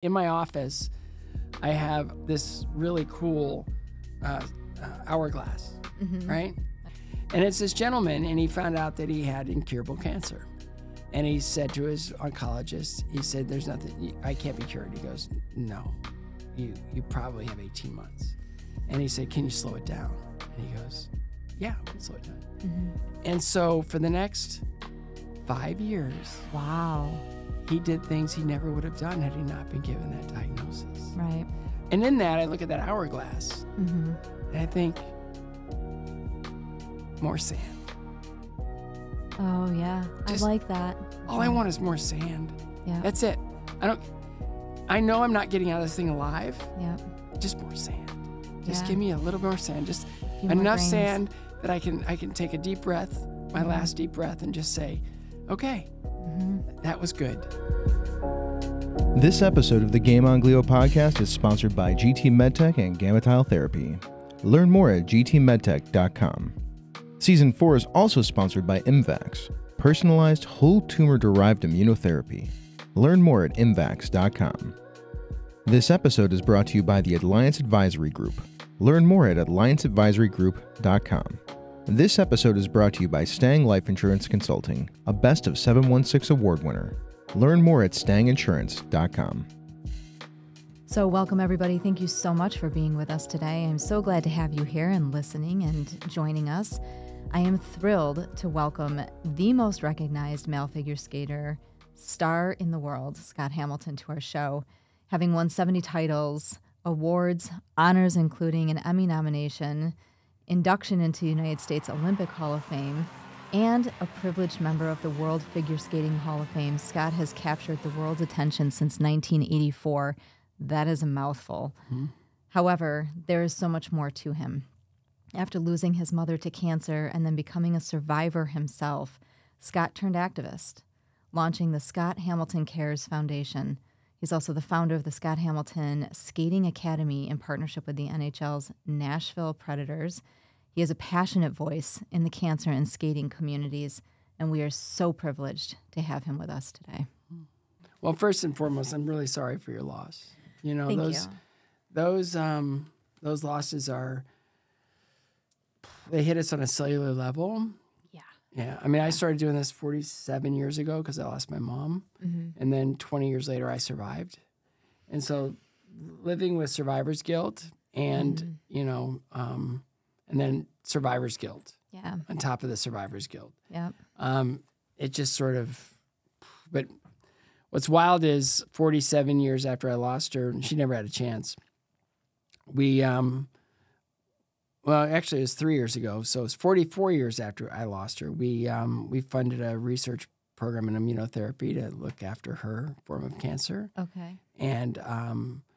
In my office, I have this really cool hourglass, right? And it's this gentleman, and he found out that he had incurable cancer. And he said to his oncologist, he said, there's nothing, I can't be cured. He goes, no, you probably have 18 months. And he said, can you slow it down? And he goes, yeah, I can slow it down. And so for the next 5 years, wow, he did things he never would have done had he not been given that diagnosis. Right. And in that, I look at that hourglass, and I think, more sand. Oh, yeah. Just, I like that. All I want is more sand. Yeah. That's it. I know I'm not getting out of this thing alive. Yeah. Just more sand. Just Yeah. give me a little more sand. Just Few more enough grains. sand that I can take a deep breath, my last deep breath, and just say, okay, that was good. This episode of the Game on Glio podcast is sponsored by GT MedTech and Gametile Therapy. Learn more at gtmedtech.com. Season 4 is also sponsored by IMVAX, personalized whole tumor-derived immunotherapy. Learn more at imvax.com. This episode is brought to you by the Alliance Advisory Group. Learn more at allianceadvisorygroup.com. This episode is brought to you by Stang Life Insurance Consulting, a Best of 716 award winner. Learn more at stanginsurance.com. So welcome, everybody. Thank you so much for being with us today. I'm so glad to have you here and listening and joining us. I am thrilled to welcome the most recognized male figure skater, star in the world, Scott Hamilton, to our show. Having won 70 titles, awards, honors, including an Emmy nomination, induction into the United States Olympic Hall of Fame, and a privileged member of the World Figure Skating Hall of Fame, Scott has captured the world's attention since 1984. That is a mouthful. However, there is so much more to him. After losing his mother to cancer and then becoming a survivor himself, Scott turned activist, launching the Scott Hamilton Cares Foundation. He's also the founder of the Scott Hamilton Skating Academy in partnership with the NHL's Nashville Predators. He has a passionate voice in the cancer and skating communities, and we are so privileged to have him with us today. Well, first and foremost, I'm really sorry for your loss. You know, those losses they hit us on a cellular level. Yeah. I mean, I started doing this 47 years ago because I lost my mom. And then 20 years later, I survived. And so living with survivor's guilt and, and then survivor's guilt. Yeah. On top of the survivor's guilt. Yeah. It just sort of, but what's wild is 47 years after I lost her, and she never had a chance. Well, actually, it was 3 years ago. So it's 44 years after I lost her. We funded a research program in immunotherapy to look after her form of cancer. Okay. And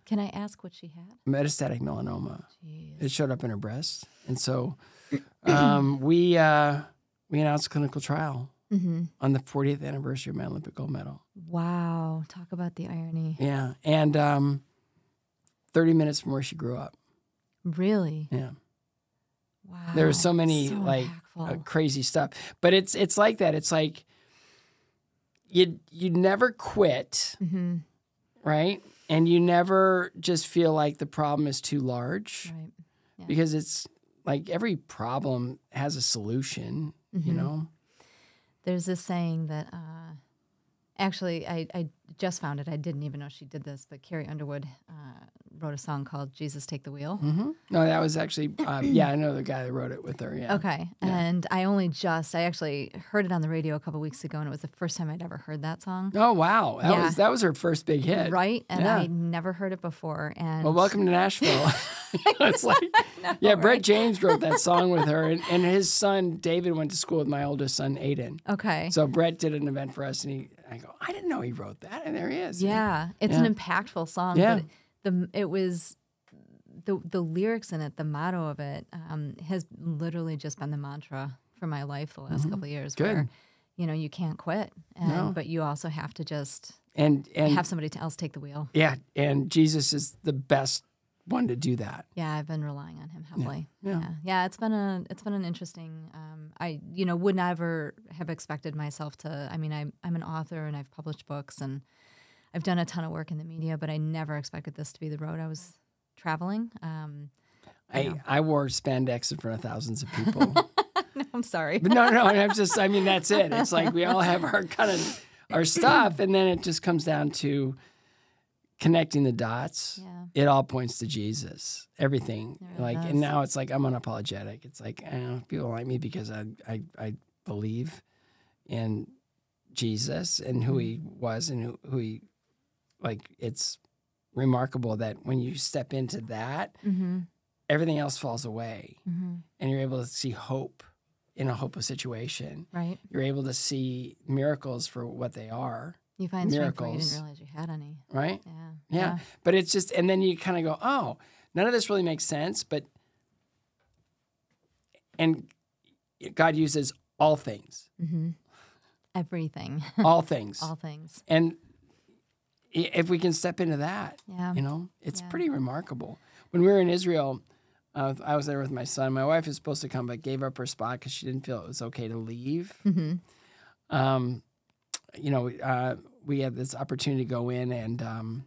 can I ask what she had? Metastatic melanoma. Jeez. It showed up in her breast, and so we announced a clinical trial on the 40th anniversary of my Olympic gold medal. Wow, talk about the irony. Yeah, and 30 minutes from where she grew up. Really? Yeah. Wow. There was so many crazy stuff, but it's like that. It's like you never quit, right? And you never just feel like the problem is too large, Right. Yeah. because it's like every problem has a solution. You know. There's this saying that actually I just found it. I didn't even know she did this, but Carrie Underwood wrote a song called Jesus Take the Wheel. No, that was actually, I know the guy that wrote it with her, yeah. Okay. Yeah. And I actually heard it on the radio a couple weeks ago, and it was the first time I'd ever heard that song. Oh, wow. That was her first big hit. Right? And Yeah. I never heard it before. And Well, welcome to Nashville. It's like, Brett James wrote that song with her, and his son, David, went to school with my oldest son, Aiden. Okay. So Brett did an event for us, and I go, I didn't know he wrote that, and there he is. Yeah. It's an impactful song. Yeah. But it was the lyrics in it, the motto of it, has literally just been the mantra for my life the last couple of years. Good. Where, you can't quit, but you also have to just and have somebody else take the wheel. Yeah, and Jesus is the best one to do that. Yeah, I've been relying on him heavily. Yeah. It's been an interesting. I would never have expected myself to. I mean, I'm an author and I've published books, and I've done a ton of work in the media, but I never expected this to be the road I was traveling. I wore spandex in front of thousands of people. No, I'm sorry. But no, I mean, that's it. It's like we all have our kind of our stuff, and then it just comes down to connecting the dots. Yeah. It all points to Jesus. Everything. It really does. And now it's like I'm unapologetic. It's like people like me because I believe in Jesus and who he was and who he, like, it's remarkable that when you step into that, everything else falls away and you're able to see hope in a hopeless situation. Right. You're able to see miracles for what they are. You find strength where you miracles. didn't realize you had any. Right? Yeah. But it's just, and then you kind of go, oh, none of this really makes sense, and God uses all things. Everything. All things. All things. And if we can step into that, Yeah. it's pretty remarkable. When we were in Israel, I was there with my son. My wife was supposed to come, but gave up her spot because she didn't feel it was okay to leave. We had this opportunity to go in and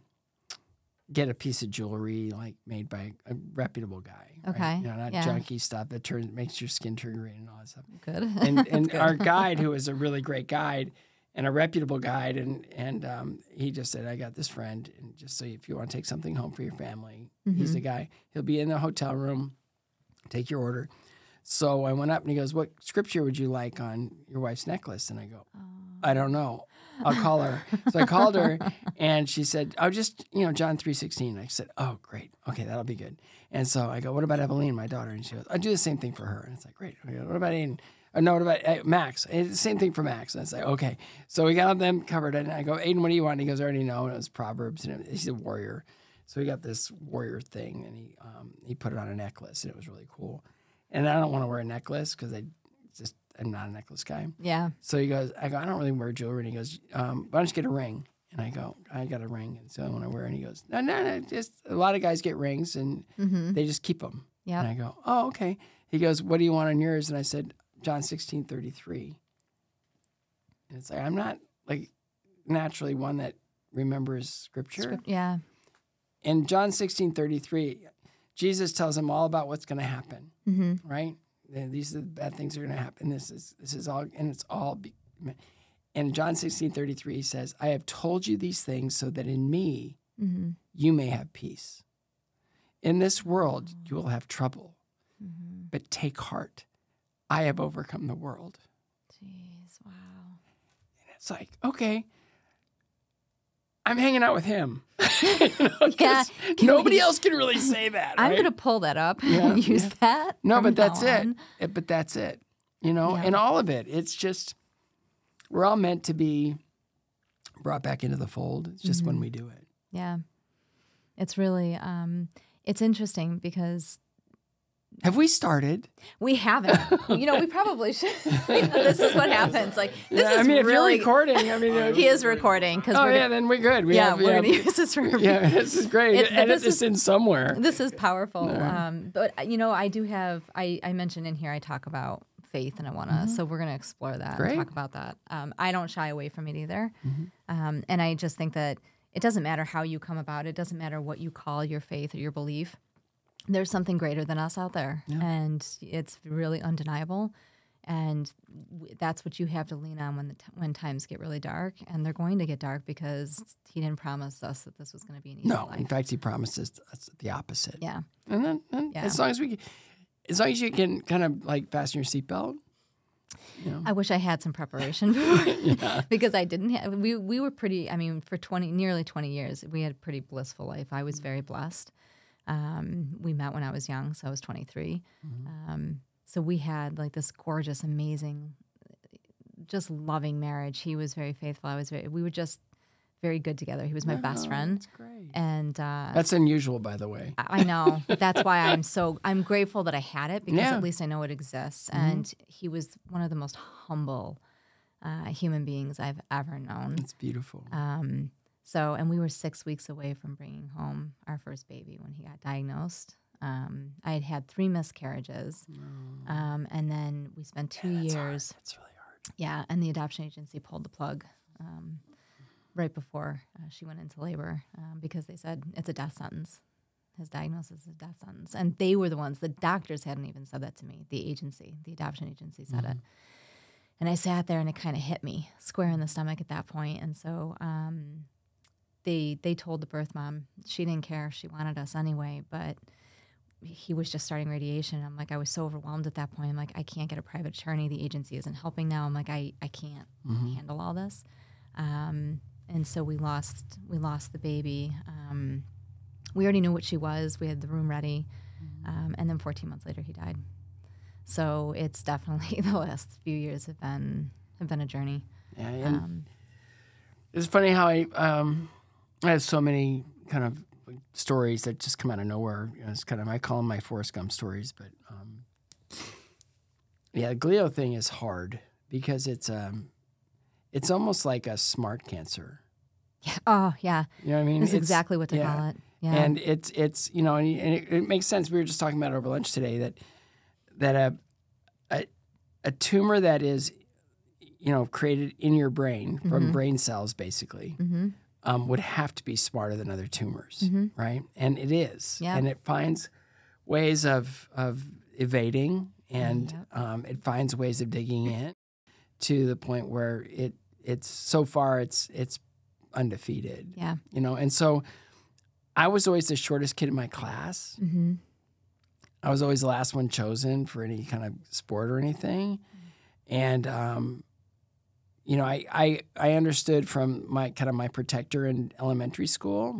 get a piece of jewelry like made by a reputable guy. Okay. Right? Not junky stuff that makes your skin turn green and all that stuff. Good. And our guide, who was a really great guide and a reputable guide, and he just said, I got this friend, and just so if you want to take something home for your family, he's the guy. He'll be in the hotel room, take your order. So I went up and he goes, what scripture would you like on your wife's necklace? And I go, I don't know. I'll call her. So I called her and she said, oh, just, John 3:16. I said, oh, great. Okay, that'll be good. And so I go, what about Eveline, my daughter? And she goes, I do the same thing for her. And it's like, great. Okay, what about Aiden? No, what about Max? It's the same thing for Max. And I say, okay. So we got them covered. And I go, Aiden, what do you want? And he goes, I already know. And it was Proverbs. And he's a warrior. So we got this warrior thing. And he put it on a necklace. And it was really cool. And I don't want to wear a necklace because I'm not a necklace guy. Yeah. So he goes, I don't really wear jewelry. And he goes, why don't you get a ring? And I go, I got a ring. And so I want to wear it. And he goes, no, just a lot of guys get rings and they just keep them. Yeah. And I go, oh, okay. He goes, what do you want on yours? And I said, John 16:33. And it's like, I'm not like naturally one that remembers scripture. Yeah. In John 16:33, Jesus tells him all about what's going to happen, right? These are the bad things that are going to happen. This is all, and it's all. In John 16:33, he says, I have told you these things so that in me you may have peace. In this world you will have trouble, but take heart. I have overcome the world. Jeez, wow. And it's like, okay, I'm hanging out with him. Nobody else can really say that. I'm right? going to pull that up and use that. No, from but that's now it. on. But that's it. And all of it. It's just, we're all meant to be brought back into the fold. It's just when we do it. Yeah. It's really, it's interesting because have we started? we haven't. We probably should. This is what happens. Like, this is if really... you're recording, he is recording. Then we're good. We're going to use this for... Yeah, this is great. Edit this in somewhere. This is powerful. But, I do have... I mentioned in here, I talk about faith, and I want to... So we're going to explore that and talk about that. I don't shy away from it either. And I just think that it doesn't matter how you come about it. It doesn't matter what you call your faith or your belief. There's something greater than us out there, and it's really undeniable. And that's what you have to lean on when times get really dark, and they're going to get dark because he didn't promise us that this was going to be an easy life. In fact, he promised us the opposite. Yeah. And then as long as you can kind of like fasten your seatbelt. I wish I had some preparation because I didn't have. We were pretty. I mean, for nearly 20 years, we had a pretty blissful life. I was very blessed. We met when I was young, so I was 23. So we had like this gorgeous, amazing, just loving marriage. He was very faithful. We were just very good together. He was my best friend. That's great. And that's unusual, by the way. I know. That's why I'm grateful that I had it because at least I know it exists. And he was one of the most humble human beings I've ever known. It's beautiful. And we were 6 weeks away from bringing home our first baby when he got diagnosed. I had 3 miscarriages. And then we spent 2 years. That's really hard. Yeah, and the adoption agency pulled the plug. right before she went into labor because they said it's a death sentence. His diagnosis is a death sentence. And they were the ones, the doctors hadn't even said that to me. The agency, the adoption agency said it. And I sat there and it kind of hit me square in the stomach at that point. And so they told the birth mom, she didn't care. She wanted us anyway, but he was just starting radiation. I'm like, I was so overwhelmed at that point. I'm like, I can't get a private attorney. The agency isn't helping now. I'm like, I can't handle all this. And so we lost the baby. We already knew what she was. We had the room ready. And then 14 months later, he died. So it's definitely the last few years have been a journey. Yeah, and it's funny how I have so many kind of stories that just come out of nowhere. You know, it's kind of, I call them my Forrest Gump stories. But yeah, the glio thing is hard because it's almost like a smart cancer. Yeah. Oh, yeah. You know what I mean? That's exactly what to call it. Yeah. And it's you know, and it makes sense. We were just talking about it over lunch today that a tumor that is, you know, created in your brain from brain cells basically would have to be smarter than other tumors, right? And it is. Yep. And it finds ways of evading, and it finds ways of digging in to the point where it's so far it's undefeated. Yeah. You know, and so I was always the shortest kid in my class. I was always the last one chosen for any kind of sport or anything. And, you know, I understood from my protector in elementary school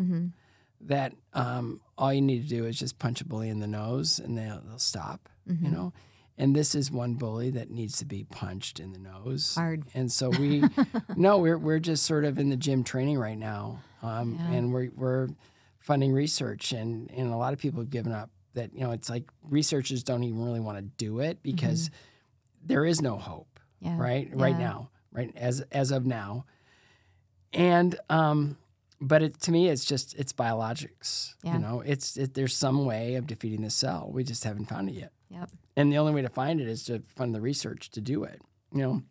that all you need to do is just punch a bully in the nose and they'll stop, you know. And this is one bully that needs to be punched in the nose. Hard. And so we're just sort of in the gym training right now. And we're funding research, and a lot of people have given up. That, you know, it's like researchers don't even really want to do it because there is no hope, right now, right as of now. And but to me, it's biologics. Yeah. You know, there's some way of defeating the cell. We just haven't found it yet. Yep. And the only way to find it is to fund the research to do it. You know,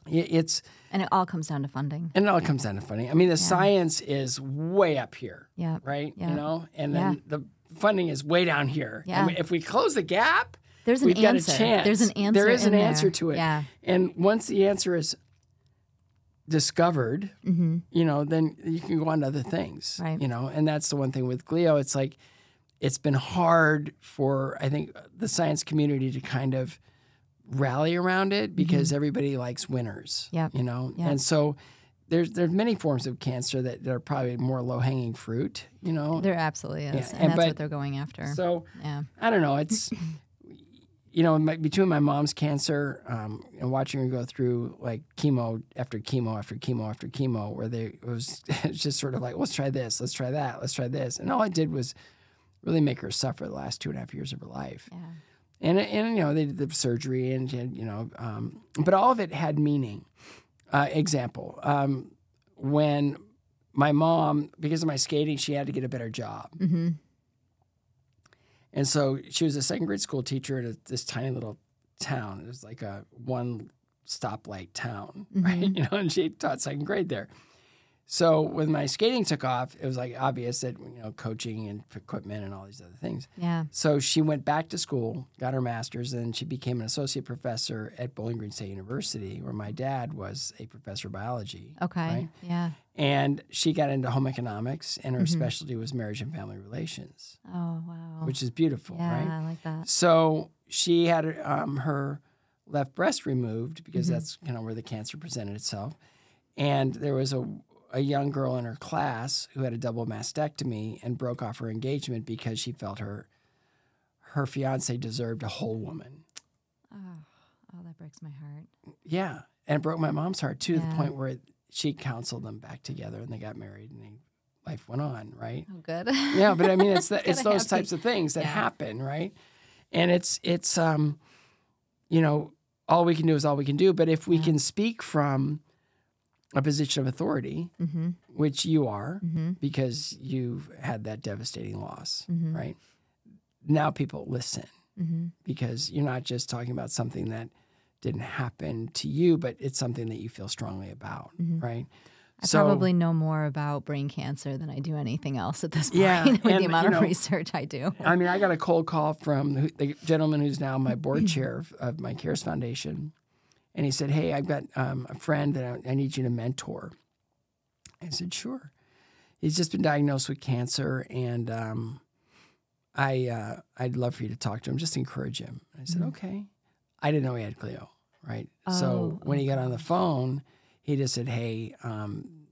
and it all comes down to funding. And it all comes down to funding. I mean, the science is way up here. Yeah. Right. Yeah. You know, and then the funding is way down here. Yeah. And if we close the gap, we've got a chance. There's an answer. There is an answer there. to it. Yeah. And once the answer is discovered, you know, then you can go on to other things. Right. You know, and that's the one thing with glio. It's like it's been hard for, I think, the science community to kind of rally around it because everybody likes winners. Yep. You know, Yep. and so there's many forms of cancer that are probably more low-hanging fruit, you know. There absolutely is, Yeah. and that's what they're going after. So, yeah. I don't know. It's, you know, between my mom's cancer and watching her go through like chemo after chemo after chemo after chemo, where it's just sort of like, let's try this, let's try that, let's try this, and all I did was really make her suffer the last 2.5 years of her life. Yeah. And you know, they did the surgery, and you know, but all of it had meaning. Example, when my mom, because of my skating, she had to get a better job. And so she was a second grade school teacher at this tiny little town. It was like a one stoplight town, right? You know, and she taught second grade there. So when my skating took off, it was like obvious that, you know, coaching and equipment and all these other things. Yeah. So she went back to school, got her master's, and she became an associate professor at Bowling Green State University, where my dad was a professor of biology. Okay. Right? Yeah. And she got into home economics, and her specialty was marriage and family relations. Oh, wow. Which is beautiful, right? Yeah, I like that. So she had her left breast removed because that's kind of where the cancer presented itself. And there was a young girl in her class who had a double mastectomy and broke off her engagement because she felt her fiance deserved a whole woman. Oh, that breaks my heart. Yeah, and it broke my mom's heart too, to the point where she counseled them back together and they got married and life went on, right? Oh, good. Yeah, but I mean, it's those types of things that happen, right? And it's you know, all we can do is all we can do. But if we can speak from a position of authority, which you are, because you've had that devastating loss, right? Now people listen because you're not just talking about something that didn't happen to you, but it's something that you feel strongly about, right? I probably know more about brain cancer than I do anything else at this point Yeah, with and, the amount of research I do. I mean, I got a cold call from the gentleman who's now my board chair of my CARES Foundation. And he said, hey, I've got a friend that I need you to mentor. I said, sure. He's just been diagnosed with cancer, and I'd love for you to talk to him, just encourage him. I said, okay. I didn't know he had glio, right? So when he got on the phone, he just said, hey,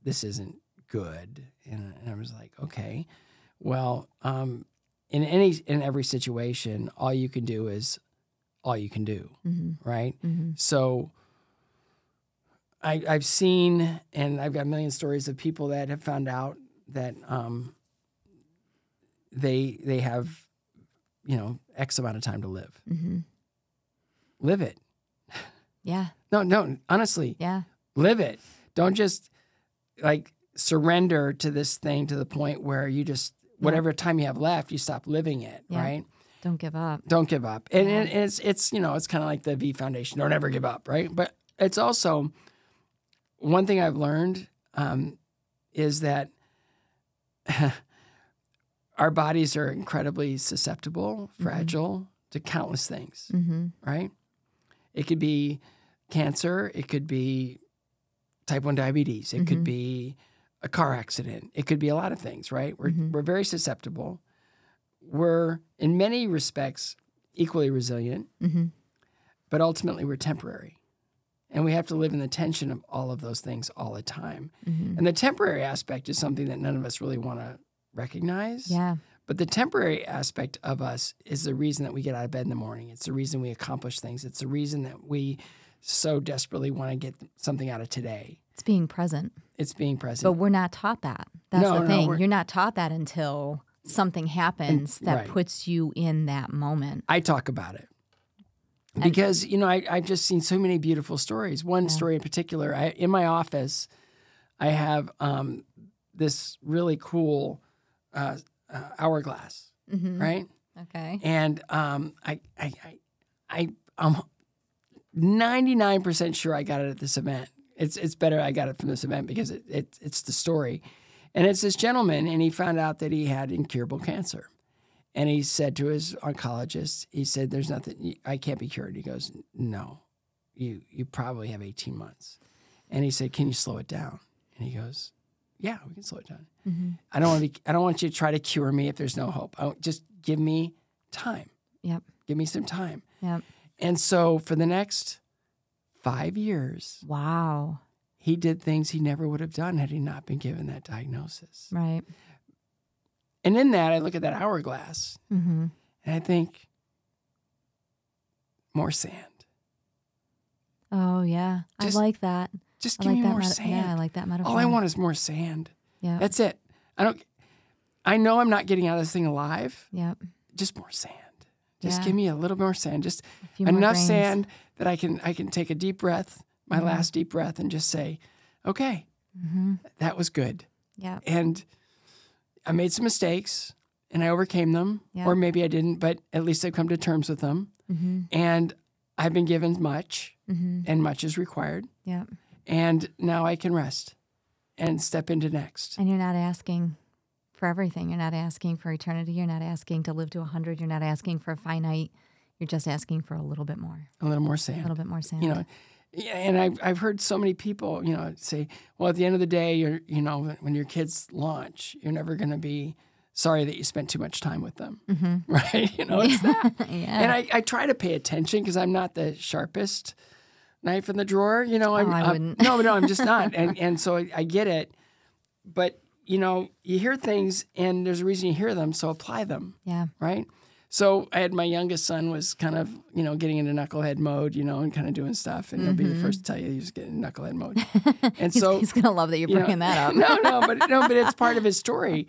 this isn't good. And I was like, okay. Well, in every situation, all you can do is all you can do, right? So I've seen, and I've got a million stories of people that have found out that they have, X amount of time to live. Live it. Yeah. No, honestly. Yeah. Live it. Don't just surrender to this thing to the point where you just, whatever time you have left, you stop living it, right? Don't give up. Don't give up. And it's kind of like the V Foundation. Don't ever give up, right? But it's also, one thing I've learned is that our bodies are incredibly susceptible, fragile to countless things, right? It could be cancer. It could be type 1 diabetes. It could be a car accident. It could be a lot of things, right? We're very susceptible. We're, in many respects, equally resilient, but ultimately we're temporary. And we have to live in the tension of all of those things all the time. And the temporary aspect is something that none of us really want to recognize. Yeah. But the temporary aspect of us is the reason that we get out of bed in the morning. It's the reason we accomplish things. It's the reason that we so desperately want to get something out of today. It's being present. It's being present. But we're not taught that. That's the thing. No, you're not taught that until something happens that puts you in that moment. I talk about it. Because, I've just seen so many beautiful stories. One story in particular, in my office, I have this really cool hourglass, right? Okay. And I'm 99% sure I got it at this event. It's better I got it from this event because it's the story. And it's this gentleman, and he found out that he had incurable cancer. And he said to his oncologist, he said, there's nothing, I can't be cured. He goes, no, you probably have 18 months. And he said, can you slow it down? And he goes, yeah, we can slow it down. I don't want you to try to cure me if there's no hope. Just give me time. Yep. Give me some time. Yep. And so for the next 5 years, wow, he did things he never would have done had he not been given that diagnosis. Right. And in that, I look at that hourglass, and I think, more sand. Oh, yeah. I like that. Just give me more sand. Yeah, I like that metaphor. All I want is more sand. Yeah. That's it. I know I'm not getting out of this thing alive. Yep. Just more sand. Just give me a little more sand. Just enough enough sand that I can take a deep breath, my last deep breath, and just say, okay, that was good. Yeah. And I made some mistakes, and I overcame them, or maybe I didn't, but at least I've come to terms with them. And I've been given much, and much is required. Yeah. And now I can rest and step into next. And you're not asking for everything. You're not asking for eternity. You're not asking to live to 100. You're not asking for a finite. You're just asking for a little bit more. A little more sand. A little bit more sand. And I've heard so many people, say, well, at the end of the day, when your kids launch, you're never going to be sorry that you spent too much time with them, right? It's that. And I try to pay attention because I'm not the sharpest knife in the drawer. I wouldn't. No, I'm just not. And so I get it. But, you hear things and there's a reason you hear them, so apply them. Yeah. Right? So I had my youngest son was kind of, getting into knucklehead mode, and kind of doing stuff. And he'll be the first to tell you he was getting in knucklehead mode. And so he's going to love that you're bringing that up. but it's part of his story.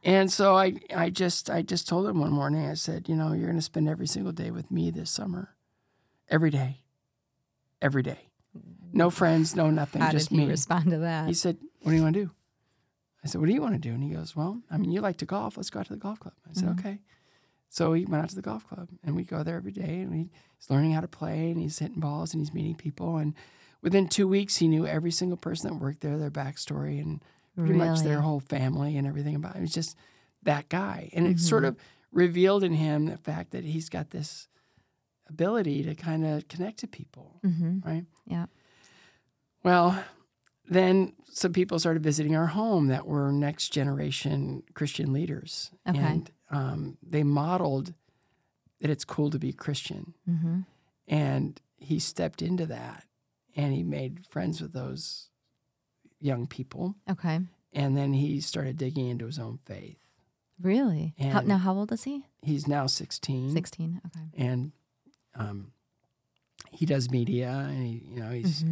And so I just told him one morning, I said, you're going to spend every single day with me this summer. Every day. Every day. No friends, no nothing, just me. How did he respond to that? He said, what do you want to do? I said, what do you want to do? And he goes, well, you like to golf. Let's go out to the golf club. I said, okay. So he went out to the golf club, and we go there every day, and he's learning how to play, and he's hitting balls, and he's meeting people, and within 2 weeks, he knew every single person that worked there, their backstory, and pretty much their whole family and everything about it. He was just that guy. And it sort of revealed in him the fact that he's got this ability to kind of connect to people, right? Yeah. Well, then some people started visiting our home that were next generation Christian leaders. Okay. And they modeled that it's cool to be Christian. And he stepped into that, and he made friends with those young people. Okay. And then he started digging into his own faith. Really? And Now, how old is he? He's now 16. 16. Okay. And he does media, and he's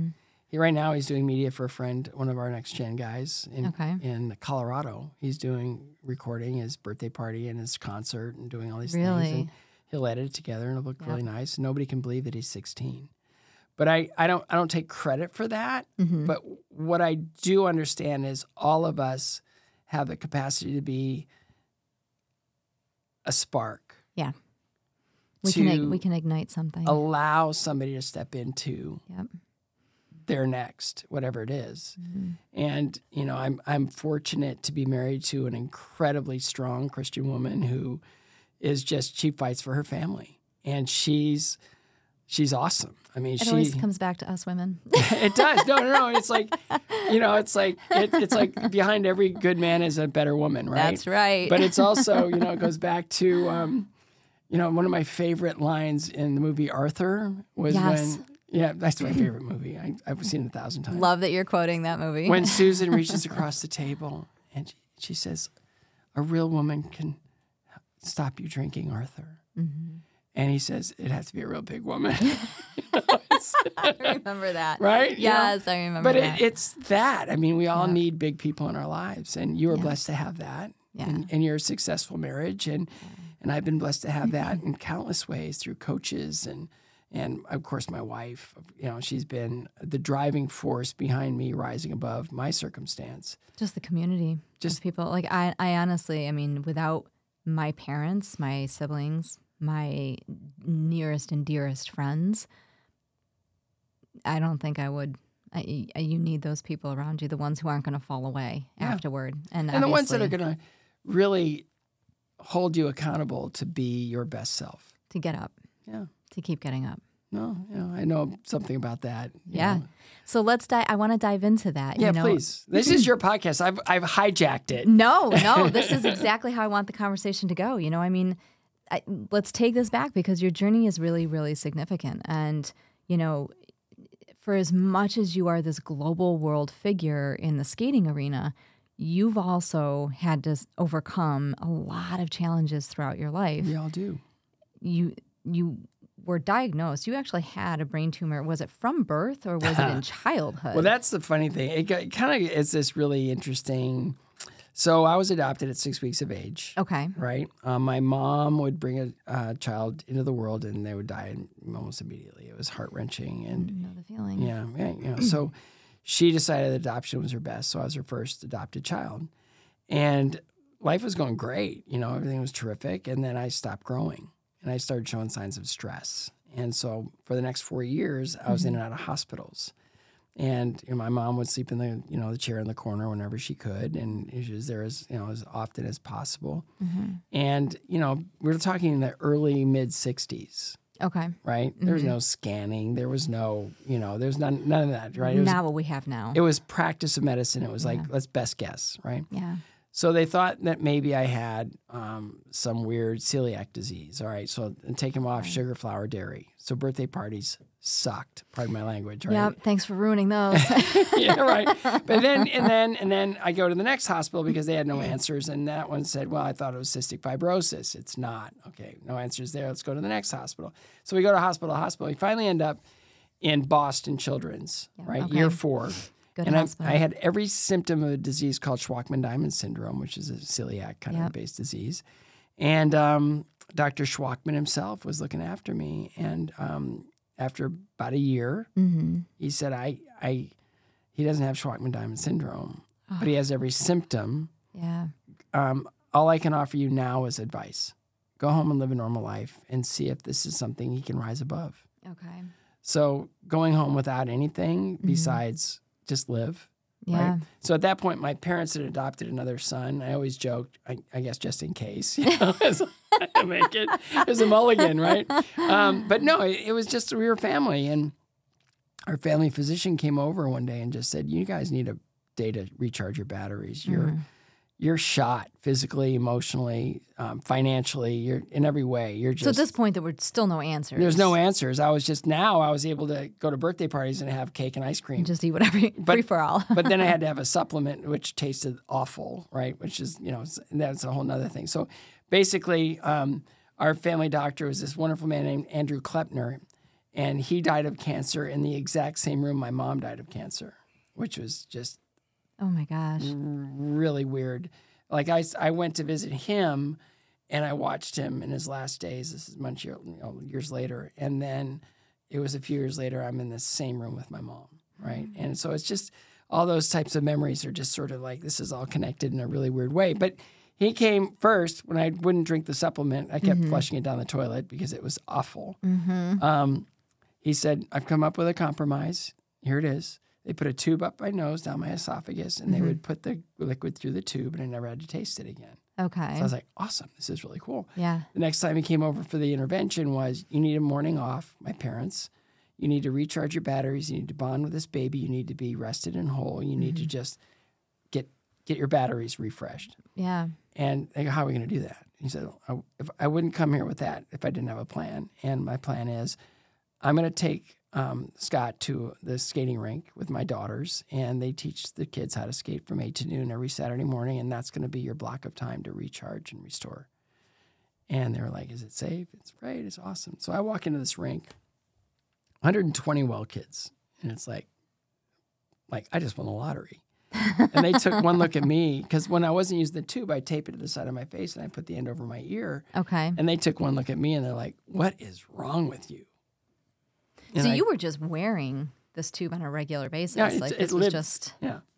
right now he's doing media for a friend, one of our next gen guys in Colorado. He's doing recording his birthday party and his concert and doing all these things. And he'll edit it together and it'll look really nice. Nobody can believe that he's 16. But I don't take credit for that. But what I do understand is all of us have the capacity to be a spark. Yeah. We can ignite something. Allow somebody to step into their next, whatever it is. And, I'm fortunate to be married to an incredibly strong Christian woman who is she fights for her family. And she's awesome. I mean, it always comes back to us women. It does. No. It's like, it's like behind every good man is a better woman, right? That's right. But it's also, it goes back to, one of my favorite lines in the movie Arthur was when, that's my favorite movie. I've seen it 1,000 times. Love that you're quoting that movie. When Susan reaches across the table and she says, a real woman can stop you drinking, Arthur. And he says, it has to be a real big woman. I remember that. Right? Yes, I remember that. But it's that. I mean, we all need big people in our lives. And you were blessed to have that in your successful marriage. And I've been blessed to have that in countless ways through coaches. And of course, my wife, she's been the driving force behind me rising above my circumstance. Just the community. Just people. Like, I honestly, without my parents, my siblings, my nearest and dearest friends, I don't think I would. You need those people around you, the ones who aren't going to fall away afterward. And the ones that are going to really hold you accountable to be your best self. To get up. Yeah. To keep getting up. No, I know something about that. Yeah. So let's I want to dive into that. Yeah, please. This is your podcast. I've hijacked it. No. This is exactly how I want the conversation to go. Let's take this back because your journey is really, really significant. And, for as much as you are this global world figure in the skating arena, you've also had to overcome a lot of challenges throughout your life. We all do. You were diagnosed. You actually had a brain tumor. Was it from birth or was it in childhood? Well, that's the funny thing. It kind of is this really interesting. So I was adopted at 6 weeks of age. Okay. Right? My mom would bring a child into the world and they would die almost immediately. It was heart-wrenching. And I know the feeling. Yeah. So she decided adoption was her best. So I was her first adopted child. And life was going great. Everything was terrific. And then I stopped growing and I started showing signs of stress. And so for the next 4 years, I was in and out of hospitals. And my mom would sleep in the chair in the corner whenever she could, and she was there as often as possible. And we were talking in the early mid '60s. Okay. Right. There was no scanning. There was no there's none of that. Right. It was not what we have now. It was practice of medicine. It was like let's best guess. Right. Yeah. So they thought that maybe I had some weird celiac disease. All right. So and take him off sugar, flour, dairy. So birthday parties sucked. Pardon my language. Right. Yep. Thanks for ruining those. Yeah. Right. But then I go to the next hospital because they had no answers, and that one said, "Well, I thought it was cystic fibrosis. It's not." Okay. No answers there. Let's go to the next hospital. So we go to hospital. We finally end up in Boston Children's. Right. Okay. Year 4. And I had every symptom of a disease called Shwachman-Diamond syndrome, which is a celiac kind of based disease. And Dr. Shwachman himself was looking after me. And after about a year, he said, he doesn't have Shwachman-Diamond syndrome, but he has every symptom. Yeah. All I can offer you now is advice. Go home and live a normal life and see if this is something he can rise above. Okay. So going home without anything besides just live. Yeah. Right? So at that point, my parents had adopted another son. I always joked, I guess just in case, you know, I make it. It was a mulligan, right? But no, it was just, we were family. And our family physician came over one day and just said, you guys need a day to recharge your batteries. You're shot physically, emotionally, financially. You're in every way. You're just. So at this point, there were still no answers. There's no answers. I was able to go to birthday parties and have cake and ice cream. Just eat whatever, free for all. But then I had to have a supplement, which tasted awful, right? Which is, you know, that's a whole nother thing. So basically, our family doctor was this wonderful man named Andrew Klepner, and he died of cancer in the exact same room my mom died of cancer, which was just. Oh my gosh. Really weird. Like I went to visit him and I watched him in his last days. This is years later. And then it was a few years later, I'm in the same room with my mom, right? And so it's just all those types of memories are just sort of like, this is all connected in a really weird way. But he came first when I wouldn't drink the supplement. I kept flushing it down the toilet because it was awful. He said, I've come up with a compromise. Here it is. They put a tube up my nose, down my esophagus, and they would put the liquid through the tube, and I never had to taste it again. Okay. So I was like, awesome. This is really cool. Yeah. The next time he came over for the intervention was, you need a morning off, my parents. You need to recharge your batteries. You need to bond with this baby. You need to be rested and whole. You need to just get your batteries refreshed. Yeah. And I go, how are we going to do that? He said, if I wouldn't come here with that if I didn't have a plan. And my plan is I'm going to take Scott to the skating rink with my daughters, and they teach the kids how to skate from 8 to noon every Saturday morning, and that's going to be your block of time to recharge and restore. And they were like, is it safe? It's great. It's awesome. So I walk into this rink, 120 well kids, and it's like I just won the lottery. And they took one look at me, because when I wasn't using the tube, I tape it to the side of my face, and I put the end over my ear. Okay. And they took one look at me, and they're like, what is wrong with you? And so you were just wearing this tube on a regular basis. Yeah, this was just,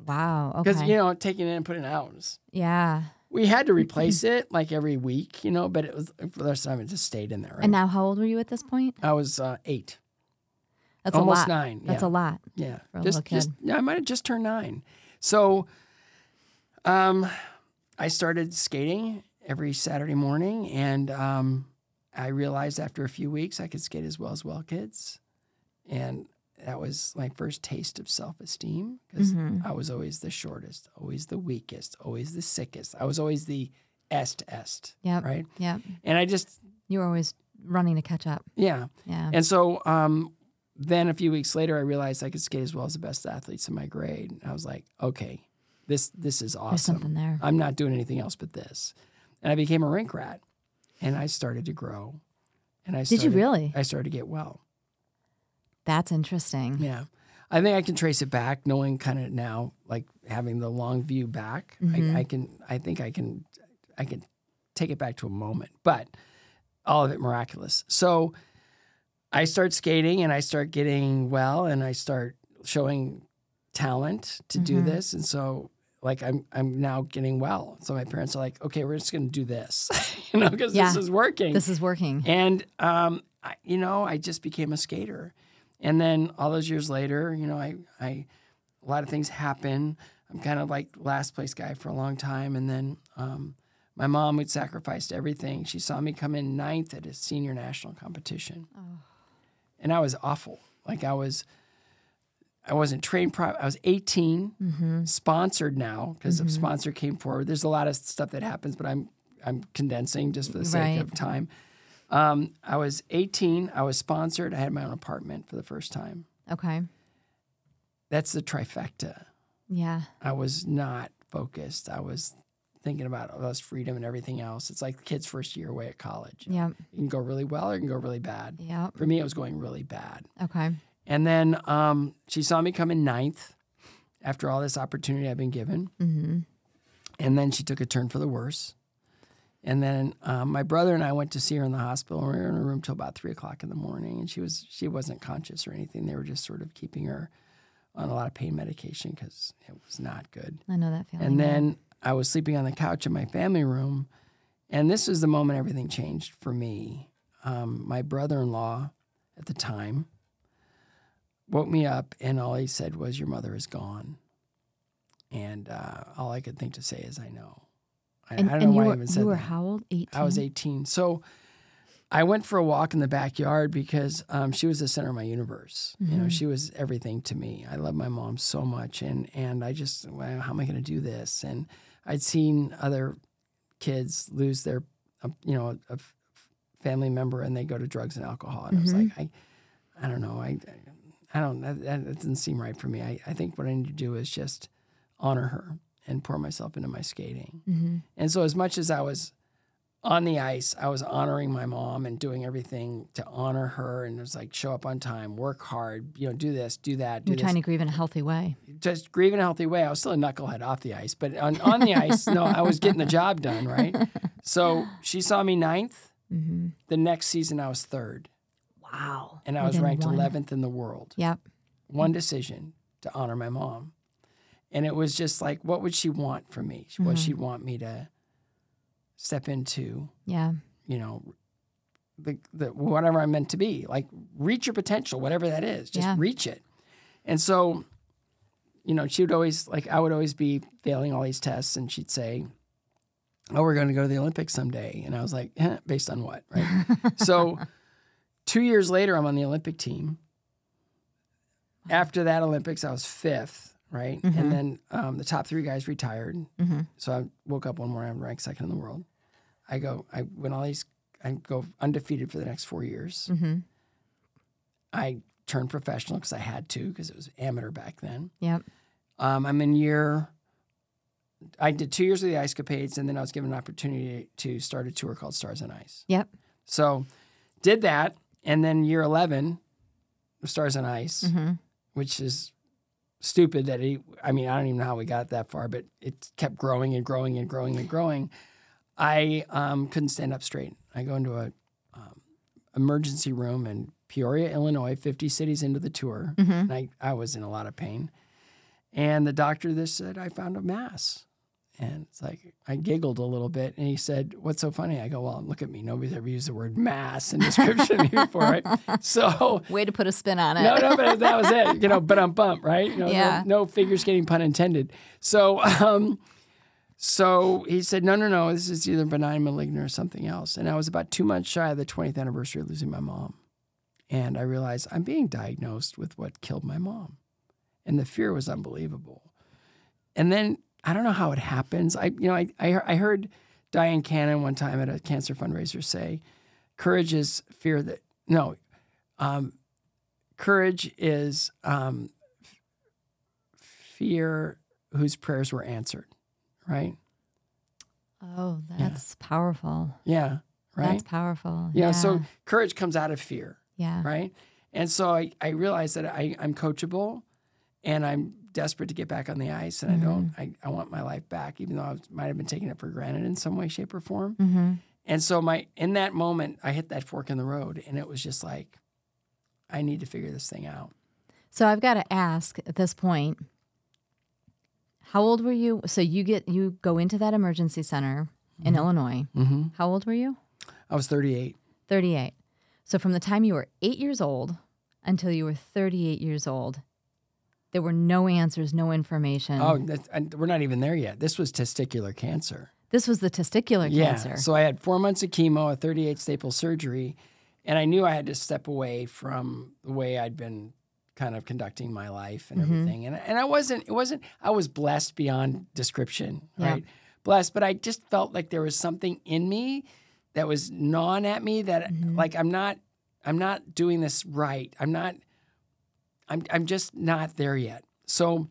wow. Okay. Because, you know, taking it in and putting it out. Yeah. We had to replace it like every week, you know, but it was, for the rest of the time, it just stayed in there. Right? And now how old were you at this point? I was 8. That's almost a lot. 9. That's a lot. Yeah. For a little kid. I might have just turned 9. So I started skating every Saturday morning, and I realized after a few weeks I could skate as well kids. And that was my first taste of self-esteem, because I was always the shortest, always the weakest, always the sickest. I was always the est, yep. right? Yeah. And you were always running to catch up. Yeah. Yeah. And so then a few weeks later, I realized I could skate as well as the best athletes in my grade. And I was like, okay, this is awesome. There's something there. I'm not doing anything else but this. And I became a rink rat, and I started to grow. And Did you really? I started to get well. That's interesting. Yeah. I think I can trace it back, knowing kind of now, like having the long view back. I think I can take it back to a moment, but all of it miraculous. So I start skating, and I start getting well, and I start showing talent to do this. And so like I'm now getting well. So my parents are like, okay, we're just going to do this, you know, because this is working. This is working. And, I just became a skater. And then all those years later, you know, a lot of things happen. I'm kind of like last place guy for a long time. And then my mom would sacrifice everything. She saw me come in 9th at a senior national competition. Oh. And I was awful. Like I wasn't trained I was 18, sponsored now, because a sponsor came forward. There's a lot of stuff that happens, but I'm condensing just for the sake of time. I was 18. I was sponsored. I had my own apartment for the first time. Okay. That's the trifecta. Yeah. I was not focused. I was thinking about us freedom and everything else. It's like the kid's first year away at college. Yeah. You can go really well or you can go really bad. Yeah. For me, it was going really bad. Okay. And then she saw me come in 9th after all this opportunity I've been given. Mm-hmm. And then she took a turn for the worse. And then my brother and I went to see her in the hospital. We were in a room till about 3 o'clock in the morning, and she wasn't conscious or anything. They were just sort of keeping her on a lot of pain medication because it was not good. I know that feeling. And then I was sleeping on the couch in my family room, and this was the moment everything changed for me. My brother-in-law at the time woke me up, and all he said was, "Your mother is gone." And all I could think to say is, "I know." I don't know why I even said that. You were how old? 18? I was 18. So I went for a walk in the backyard because she was the center of my universe. You know, she was everything to me. I love my mom so much, and I just, well, how am I going to do this? And I'd seen other kids lose their, a family member, and they go to drugs and alcohol, and I was like, I don't know, I don't. That doesn't seem right for me. I think what I need to do is just honor her and pour myself into my skating. And so as much as I was on the ice, I was honoring my mom and doing everything to honor her. And it was like, show up on time, work hard, do this, do that. You're trying to grieve in a healthy way. Just grieve in a healthy way. I was still a knucklehead off the ice, but on the ice, no, I was getting the job done, right? So she saw me 9th. The next season, I was 3rd. Wow. And I was ranked 11th in the world. Yep. One decision to honor my mom. And it was just like, what would she want from me? What she'd want me to step into, the whatever I'm meant to be, like reach your potential, whatever that is, just reach it. And so, she would always, I would always be failing all these tests, and she'd say, "Oh, we're going to go to the Olympics someday." And I was like, based on what, right? So 2 years later, I'm on the Olympic team. After that Olympics, I was 5th. Right. And then the top 3 guys retired. So I woke up one morning, I'm ranked 2nd in the world. I go undefeated for the next 4 years. I turned professional because I had to, because it was amateur back then. Yep. I'm in I did 2 years of the Ice Capades, and then I was given an opportunity to start a tour called Stars on Ice. Yep. So did that. And then year 11, Stars on Ice, which is stupid that I don't even know how we got that far, but it kept growing and growing and growing and growing. I couldn't stand up straight. I go into a emergency room in Peoria, Illinois, 50 cities into the tour. And I was in a lot of pain. And the doctor just said, "I found a mass." And it's like, I giggled a little bit, and he said, "What's so funny?" I go, "Well, look at me. Nobody's ever used the word mass in description of me before, right?" So way to put a spin on it. No, but that was it. But I'm bump, right? No figure skating, pun intended. So, so he said, no, this is either benign, malignant, or something else. And I was about 2 months shy of the 20th anniversary of losing my mom, and I realized I'm being diagnosed with what killed my mom, and the fear was unbelievable. And then, I don't know how it happens. I heard Diane Cannon one time at a cancer fundraiser say, courage is fear whose prayers were answered, right? Oh, that's powerful. Yeah, right? That's powerful. Yeah, so courage comes out of fear. Yeah. Right? And so I realized that I'm coachable, and I'm desperate to get back on the ice, and I want my life back, even though I might have been taking it for granted in some way, shape, or form. And so in that moment, I hit that fork in the road, and it was just like, I need to figure this thing out. So I've got to ask at this point, how old were you? So you go into that emergency center in Illinois. How old were you? I was 38. 38. So from the time you were 8 years old until you were 38 years old, there were no answers, no information. Oh, we're not even there yet. This was testicular cancer. This was the testicular cancer. So I had 4 months of chemo, a 38 staple surgery, and I knew I had to step away from the way I'd been kind of conducting my life and everything. And I was blessed beyond description, right? Blessed, but I just felt like there was something in me that was gnawing at me that like, I'm not doing this right. I'm just not there yet. So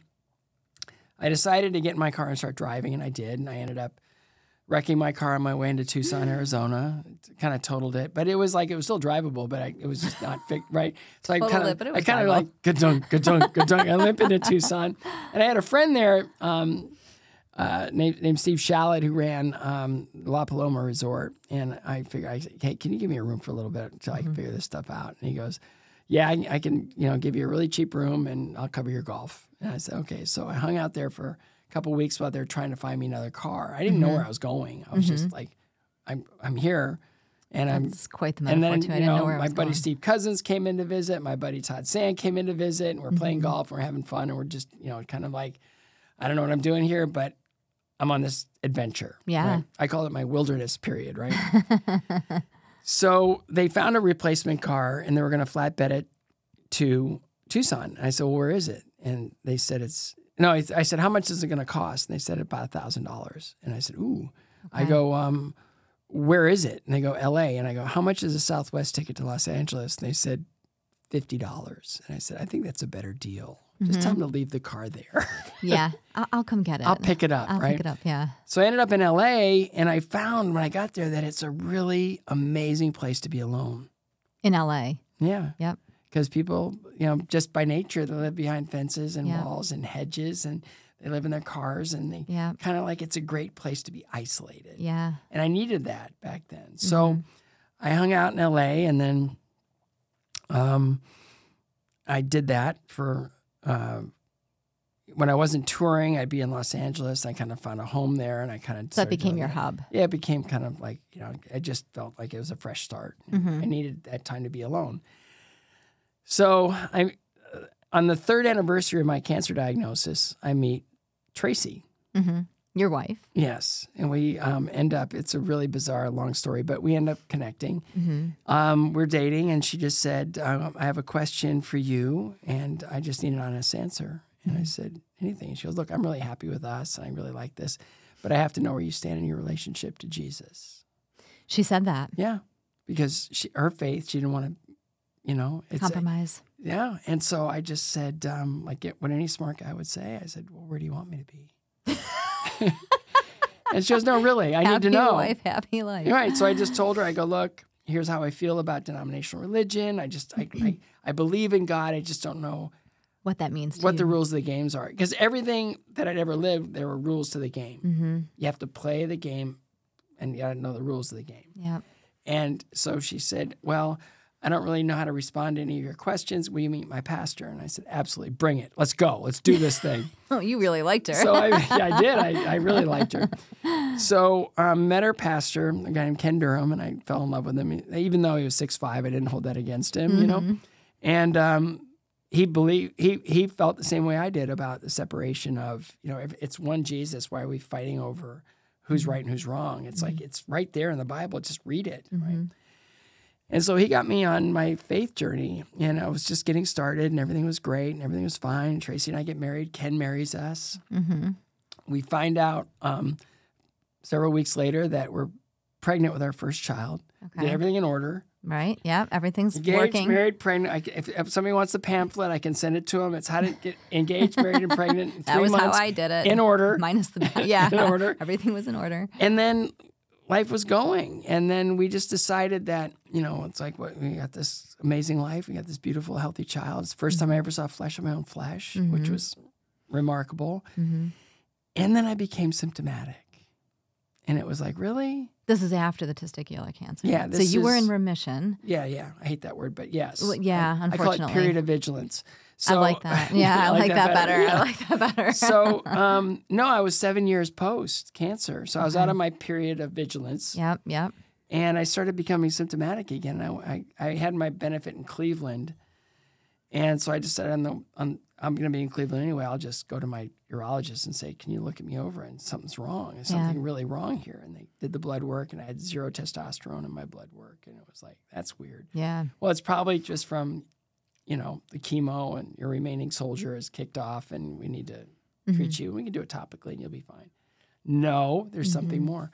I decided to get in my car and start driving, and I did. And I ended up wrecking my car on my way into Tucson, Arizona. Kind of totaled it, but it was still drivable, but it was just not right. So I kind of like I limp into Tucson, and I had a friend there named Steve Shallett who ran La Paloma Resort, and I said, "Hey, can you give me a room for a little bit until I can figure this stuff out?" And he goes, "Yeah, I can, give you a really cheap room and I'll cover your golf." And I said, "Okay." So I hung out there for a couple of weeks while they were trying to find me another car. I didn't know where I was going. I was just like, I'm here. And That's quite the metaphor, too. I didn't know where I was my buddy going. Steve Cousins came in to visit. My buddy Todd Sand came in to visit. And we're playing golf. And we're having fun. And we're just, kind of like, I don't know what I'm doing here, but I'm on this adventure. Yeah. Right? I call it my wilderness period, right? So they found a replacement car, and they were going to flatbed it to Tucson. And I said, well, where is it? And they said I said, how much is it going to cost? And they said about $1,000. And I said, ooh. Okay. I go, where is it? And they go, L.A. And I go, how much is a Southwest ticket to Los Angeles? And they said, $50. And I said, I think that's a better deal. Just tell them to leave the car there. Yeah, I'll come get it. I'll pick it up, I'll right? pick it up, yeah. So I ended up in L.A., and I found when I got there that it's a really amazing place to be alone. In L.A.? Yeah. Yep. Because people, just by nature, they live behind fences and walls and hedges, and they live in their cars, and they kind of like it's a great place to be isolated. Yeah. And I needed that back then. So I hung out in L.A., and then I did that for when I wasn't touring, I'd be in Los Angeles. I kind of found a home there, and I kind of so that became your hub. Yeah, it became kind of like I just felt like it was a fresh start. I needed that time to be alone. So on the 3rd anniversary of my cancer diagnosis, I meet Tracy. Your wife. Yes, and we end up. It's a really bizarre, long story, but we end up connecting. We're dating, and she just said, "I have a question for you, and I just need an honest answer." And I said, "Anything?" And she goes, "Look, I'm really happy with us, and I really like this, but I have to know where you stand in your relationship to Jesus." She said that. Yeah, because her faith, she didn't want to, compromise. Yeah, and so I just said, like what any smart guy would say. I said, "Well, where do you want me to be?" And she goes, "No, really, I need to know." Happy life. Right. So I just told her, I go, "Look, here's how I feel about denominational religion. I believe in God. I just don't know what that means to what you. the rules of the games are." Because everything that I'd ever lived, there were rules to the game. You have to play the game, and you got to know the rules of the game. Yeah. And so she said, "Well, I don't really know how to respond to any of your questions. Will you meet my pastor?" And I said, "Absolutely. Bring it. Let's go. Let's do this thing." Oh, you really liked her. So I did. I really liked her. So met her pastor, a guy named Ken Durham, and I fell in love with him. Even though he was 6'5", I didn't hold that against him, And he felt the same way I did about the separation of, if it's one Jesus, why are we fighting over who's right and who's wrong? It's like it's right there in the Bible. Just read it, right? And so he got me on my faith journey, and I was just getting started, and everything was great, and everything was fine. Tracy and I get married. Ken marries us. We find out several weeks later that we're pregnant with our first child. Okay. Did everything in order. Right. Yeah. Everything's Engaged, working. married, pregnant. If somebody wants the pamphlet, I can send it to them. It's how to get engaged, married, and pregnant in 3 months. That was how I did it. In order. Minus the in order. Everything was in order. And then life was going. And then we just decided that, it's like, we got this amazing life. We got this beautiful, healthy child. It's the first time I ever saw flesh of my own flesh, which was remarkable. And then I became symptomatic. And it was like, really? This is after the testicular cancer. Yeah. So you were in remission. Yeah. I hate that word, but yes. Well, yeah, unfortunately. I call it period of vigilance. So, I like that. Yeah, I like that better. Yeah. I like that better. So, no, I was 7 years post-cancer. So I was out of my period of vigilance. Yep. And I started becoming symptomatic again. I had my benefit in Cleveland. And so I decided I'm going to be in Cleveland anyway. I'll just go to my urologist and say, "Can you look at me over? And something's wrong. There's something really wrong here." And they did the blood work, and I had 0 testosterone in my blood work. And it was like, that's weird. Yeah. Well, it's probably just from, the chemo, and your remaining soldier is kicked off, and we need to treat you. We can do it topically, and you'll be fine. No, there's something more.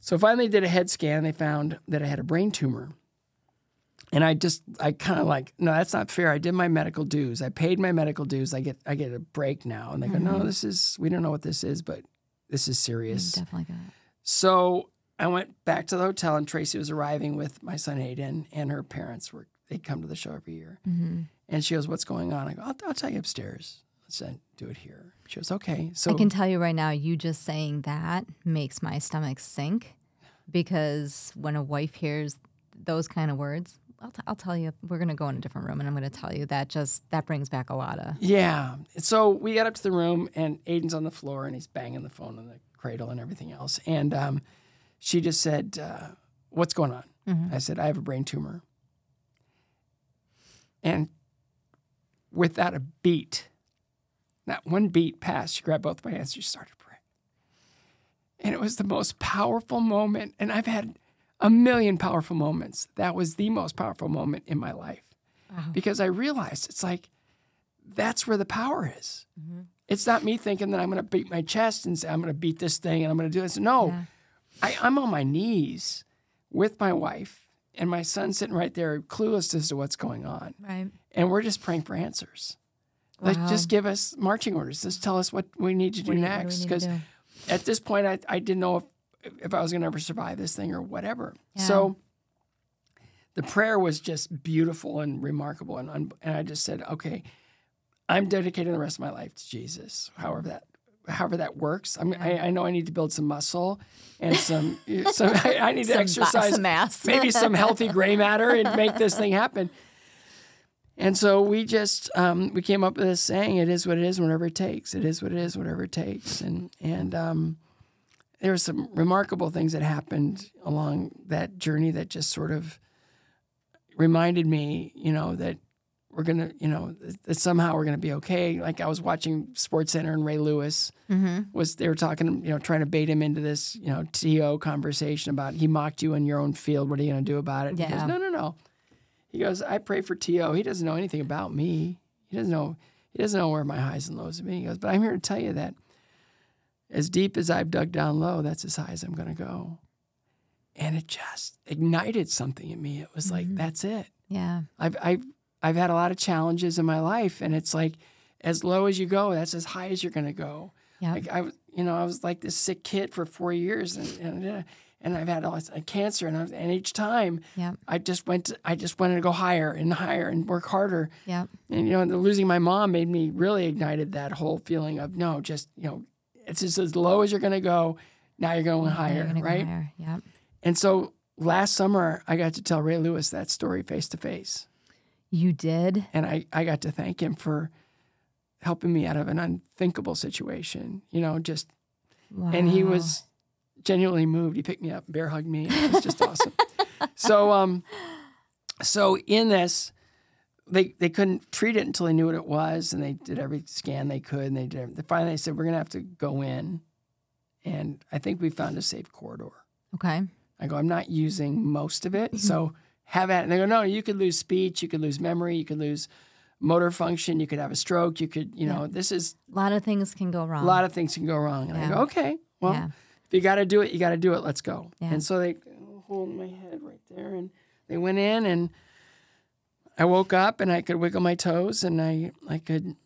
So finally did a head scan. They found that I had a brain tumor. And I kind of like, no, that's not fair. I did my medical dues. I paid my medical dues. I get a break now. And they go, "No, we don't know what this is, but this is serious." Definitely got it. So I went back to the hotel, and Tracy was arriving with my son Aiden, and her parents they'd come to the show every year. And she goes, "What's going on?" I go, I'll tell you upstairs. Let's do it here. She goes, "Okay." So I can tell you right now, you just saying that makes my stomach sink, because when a wife hears those kind of words, I'll tell you, we're going to go in a different room, and I'm going to tell you that brings back a lot of... Yeah. So we got up to the room, and Aiden's on the floor, and he's banging the phone on the cradle and everything else. And she just said, what's going on? I said, I have a brain tumor. And without a beat, not one beat passed, she grabbed both my hands, she started praying. And it was the most powerful moment. And I've had a million powerful moments. That was the most powerful moment in my life. Wow. Because I realized it's like, that's where the power is. It's not me thinking that I'm going to beat my chest and say, I'm going to beat this thing and I'm going to do this. No, I'm on my knees with my wife and my son sitting right there, clueless as to what's going on. Right. And we're just praying for answers. Wow. Like, just give us marching orders. Just tell us what we need to do next. Because at this point, I didn't know if I was going to ever survive this thing or whatever. Yeah. So the prayer was just beautiful and remarkable. And I just said, okay, I'm dedicating the rest of my life to Jesus, however that works. I know I need to build some muscle and some I need to exercise, some mass. maybe some healthy gray matter and make this thing happen. And so we just we came up with this saying, it is what it is, whatever it takes. It is what it is, whatever it takes. And there were some remarkable things that happened along that journey that just sort of reminded me, that we're going to, that somehow we're going to be okay. Like, I was watching SportsCenter and Ray Lewis they were talking, trying to bait him into this, TO conversation about he mocked you in your own field. What are you going to do about it? Yeah. He goes, no. He goes, I pray for TO. He doesn't know anything about me. He doesn't know where my highs and lows have been. He goes, but I'm here to tell you that as deep as I've dug down low, that's as high as I'm going to go. And it just ignited something in me. It was like, that's it. Yeah. I've had a lot of challenges in my life, and it's like, as low as you go, that's as high as you're going to go. Yep. Like I was like this sick kid for 4 years, and I've had all this cancer, and each time, I just wanted to go higher and higher and work harder. Yep. And losing my mom made me really ignited that whole feeling of it's just as low as you're going to go. Now you're going higher, right? Go higher. Yep. And so last summer, I got to tell Ray Lewis that story face to face. You did? And I got to thank him for helping me out of an unthinkable situation, wow. And he was genuinely moved. He picked me up, bear hugged me. It was just awesome. So in this, they couldn't treat it until they knew what it was, and they did every scan they could, and finally they said, we're going to have to go in, and I think we found a safe corridor. Okay. I go, I'm not using most of it, so have at it. And they go, no, you could lose speech, you could lose memory, you could lose motor function, you could have a stroke, you could, this is... A lot of things can go wrong. A lot of things can go wrong. And I go, okay, well, if you got to do it, you got to do it, let's go. Yeah. And so they hold my head right there, and they went in, and I woke up, and I could wiggle my toes, and I could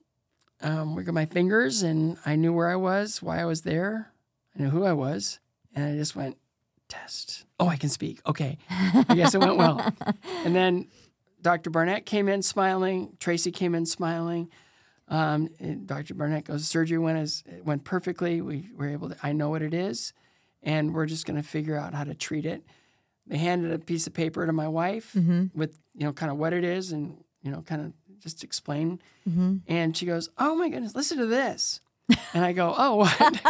wiggle my fingers, and I knew where I was, why I was there, I knew who I was, and I just went, test. Oh, I can speak. Okay. I guess it went well. And then Dr. Barnett came in smiling. Tracy came in smiling. Dr. Barnett goes, surgery went perfectly. We were able to, I know what it is, and we're just going to figure out how to treat it. They handed a piece of paper to my wife with, kind of what it is and, kind of just explain. And she goes, oh my goodness, listen to this. And I go, oh, what?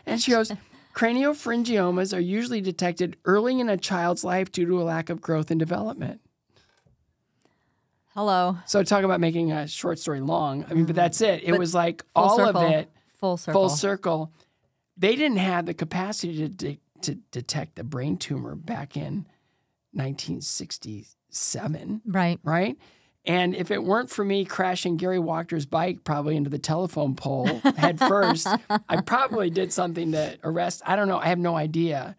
And she goes, craniopharyngiomas are usually detected early in a child's life due to a lack of growth and development. Hello. So talk about making a short story long. I mean, but that's it. It was like all circle. Of it. Full circle. Full circle. They didn't have the capacity to detect a brain tumor back in 1967. Right. Right? And if it weren't for me crashing Gary Walker's bike probably into the telephone pole head first, I probably did something to arrest. I don't know. I have no idea.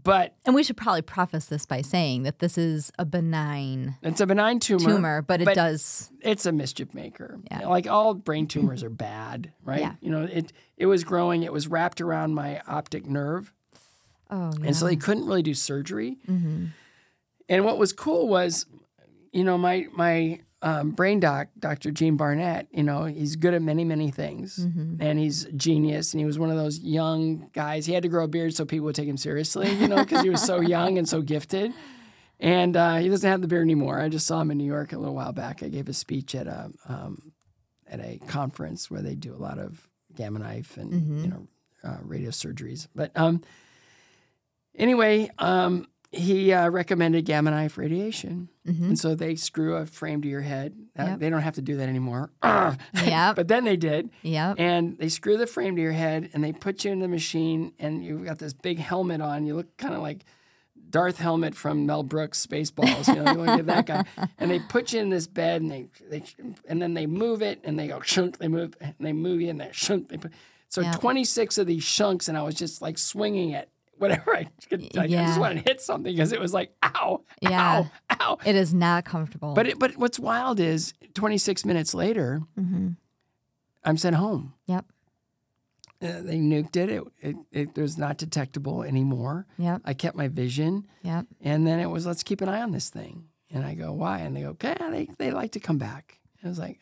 And we should probably preface this by saying that this is a benign. It's a benign tumor. But it's a mischief maker. Yeah. Like all brain tumors are bad, right? Yeah. It was growing. It was wrapped around my optic nerve. Oh, yeah. And so they couldn't really do surgery. And what was cool was, my brain doc, Dr. Gene Barnett, he's good at many, many things. And he's a genius. And he was one of those young guys. He had to grow a beard so people would take him seriously, because he was so young and so gifted. And he doesn't have the beard anymore. I just saw him in New York a little while back. I gave a speech at a conference where they do a lot of gamma knife and, radio surgeries. But anyway, he recommended gamma knife radiation. Mm-hmm. And so they screw a frame to your head. Yep. They don't have to do that anymore. Yep. But then they did. Yep. And they screw the frame to your head, and they put you in the machine, and you've got this big helmet on. You look kind of like Darth Helmet from Mel Brooks' Spaceballs. You look at that guy. And they put you in this bed, and and then they move it, and they go shunk. They move, and they move you, and they shunk. So 26 of these shunks, and I was just like swinging it. Whatever I could, I just wanted to hit something because it was like, ow, ow, ow. It is not comfortable. But what's wild is 26 minutes later, I'm sent home. Yep. They nuked it. It was not detectable anymore. Yep. I kept my vision. Yep. And then it was, let's keep an eye on this thing. And I go, why? And they go, okay, they like to come back. And I was like,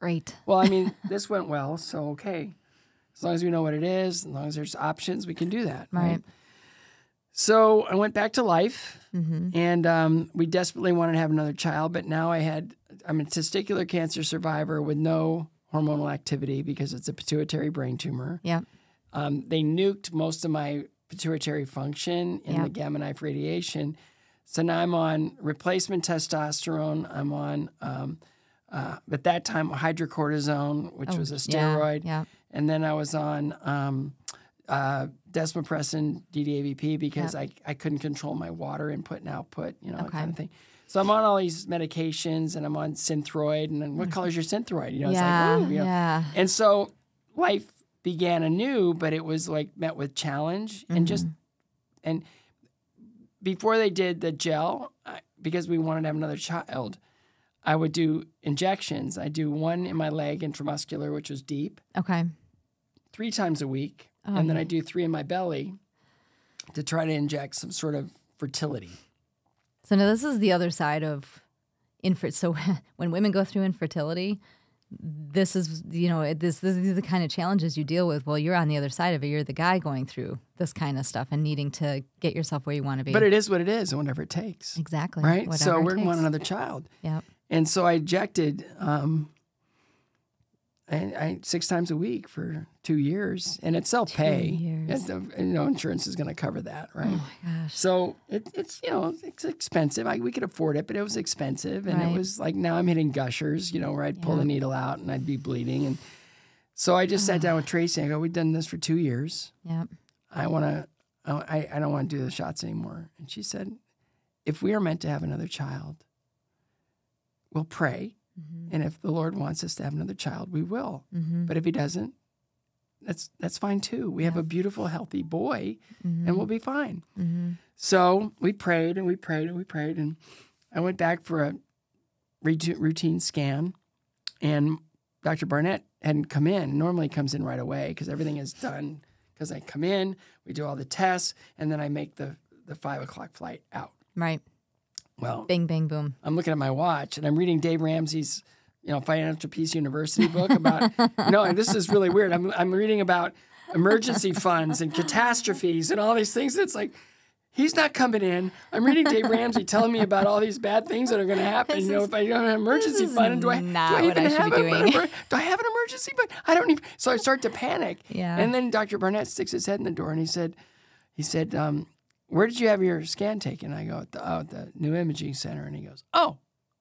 great. Well, I mean, this went well, so okay. As long as we know what it is, as long as there's options, we can do that. Right. So I went back to life, and we desperately wanted to have another child, but now I'm a testicular cancer survivor with no hormonal activity because it's a pituitary brain tumor. Yeah. They nuked most of my pituitary function in the gamma knife radiation. So now I'm on replacement testosterone. I'm on, at that time, hydrocortisone, which was a steroid. Yeah. And then I was on desmopressin, DDAVP, because I couldn't control my water input and output, that kind of thing. So I'm on all these medications, and I'm on Synthroid. And then, what color is your Synthroid? It's like, ooh, And so life began anew, but it was like met with challenge. And before they did the gel, because we wanted to have another child, I would do injections. I do one in my leg, intramuscular, which was deep. Okay. 3 times a week. And then I do 3 in my belly to try to inject some sort of fertility. So now this is the other side of infertility. So when women go through infertility, this is, these are the kind of challenges you deal with. Well, you're on the other side of it. You're the guy going through this kind of stuff and needing to get yourself where you want to be. But it is what it is, and whatever it takes. Exactly. Right? Whatever so it we takes. want another child. Yep. And so I injected 6 times a week for 2 years, and it's self-pay. 2 years. Insurance is going to cover that, right? Oh my gosh. So it's expensive. We could afford it, but it was expensive, and it was like, now I'm hitting gushers, where I'd pull the needle out and I'd be bleeding, and so I just sat down with Tracy. I go, we've done this for 2 years. Yep. I don't want to do the shots anymore. And she said, if we are meant to have another child, we'll pray. And if the Lord wants us to have another child, we will. But if he doesn't, that's fine too. We have a beautiful, healthy boy, and we'll be fine. So we prayed and we prayed and we prayed. And I went back for a routine scan, and Dr. Barnett hadn't come in. Normally he comes in right away because everything is done. Because I come in, we do all the tests, and then I make the 5 o'clock flight out. Right. Well, bing, bang, boom. I'm looking at my watch, and I'm reading Dave Ramsey's, Financial Peace University book about, and this is really weird. I'm reading about emergency funds and catastrophes and all these things. It's like, he's not coming in. I'm reading Dave Ramsey telling me about all these bad things that are going to happen. If I don't have an emergency fund, do I have an emergency fund? I don't even. So I start to panic. Yeah. And then Dr. Barnett sticks his head in the door, and he said, where did you have your scan taken? I go, at the New Imaging Center. And he goes, oh,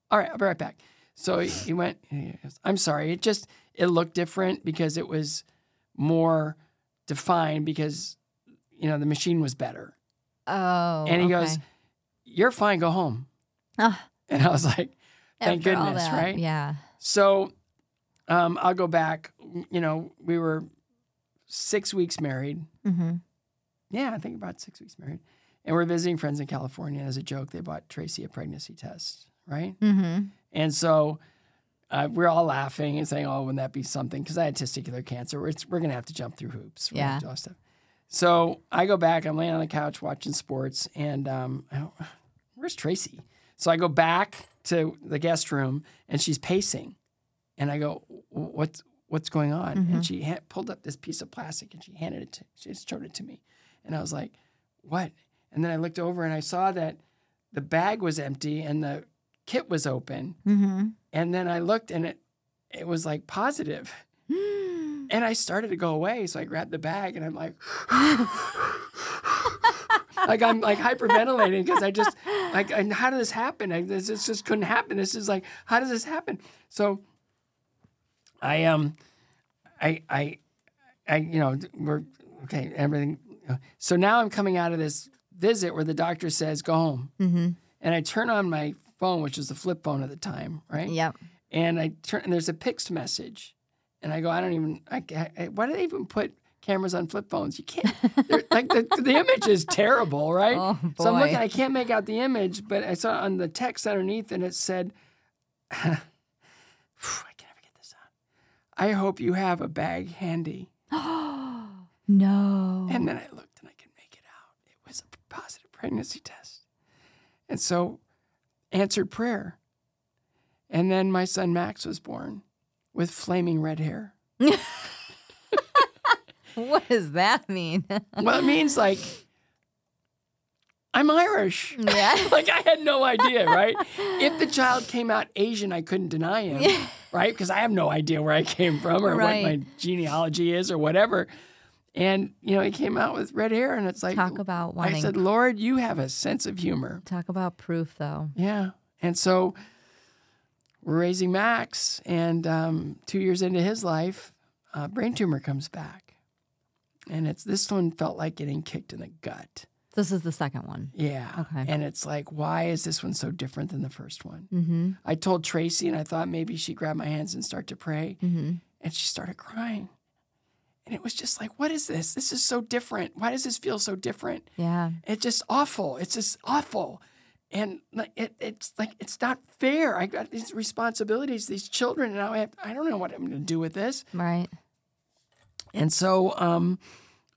all right, I'll be right back. So he went, he goes, I'm sorry. It looked different because it was more defined because, the machine was better. Oh, and he goes, you're fine, go home. And I was like, thank goodness, right? Yeah. So I'll go back. We were 6 weeks married. Yeah, I think about 6 weeks married. And we're visiting friends in California. And as a joke, they bought Tracy a pregnancy test, right? And so we're all laughing and saying, oh, wouldn't that be something? Because I had testicular cancer. We're going to have to jump through hoops. Yeah. All stuff. So I go back. I'm laying on the couch watching sports. And where's Tracy? So I go back to the guest room, and she's pacing. And I go, what's going on? And she pulled up this piece of plastic, and she showed it to me. And I was like, what? And then I looked over, and I saw that the bag was empty and the kit was open. And then I looked, and it was like positive. And I started to go away, so I grabbed the bag, and I'm like, like I'm like hyperventilating because I just like, how did this happen? This just couldn't happen. This is like, how does this happen? So I we're okay, everything. So now I'm coming out of this visit where the doctor says, go home. Mm-hmm. And I turn on my phone, which was the flip phone at the time, right? Yep. And I turn, and there's a text message. And I go, why do they even put cameras on flip phones? You can't, like the image is terrible, right? Oh, boy. So I'm looking, I can't make out the image, but I saw on the text underneath and it said, I can never get this out. I hope you have a bag handy. No. And then I looked and I could make it out. It was a positive pregnancy test. And so answered prayer. And then my son Max was born with flaming red hair. What does that mean? Well, it means like, I'm Irish. Yeah. Like I had no idea, right? If the child came out Asian, I couldn't deny him, right? Because I have no idea where I came from or Right. what my genealogy is or whatever. And, he came out with red hair and it's like, Talk about wanting. I said, Lord, you have a sense of humor. Talk about proof, though. Yeah. And so we're raising Max, and 2 years into his life, brain tumor comes back. And this one felt like getting kicked in the gut. This is the second one. Yeah. Okay. And it's like, why is this one so different than the first one? Mm-hmm. I told Tracy, and I thought maybe she'd grab my hands and start to pray. Mm-hmm. And she started crying. And it was just like, what is this? This is so different. Why does this feel so different? Yeah. It's just awful. It's just awful. And it's like, it's not fair. I got these responsibilities, these children, and now I don't know what I'm going to do with this. Right. And so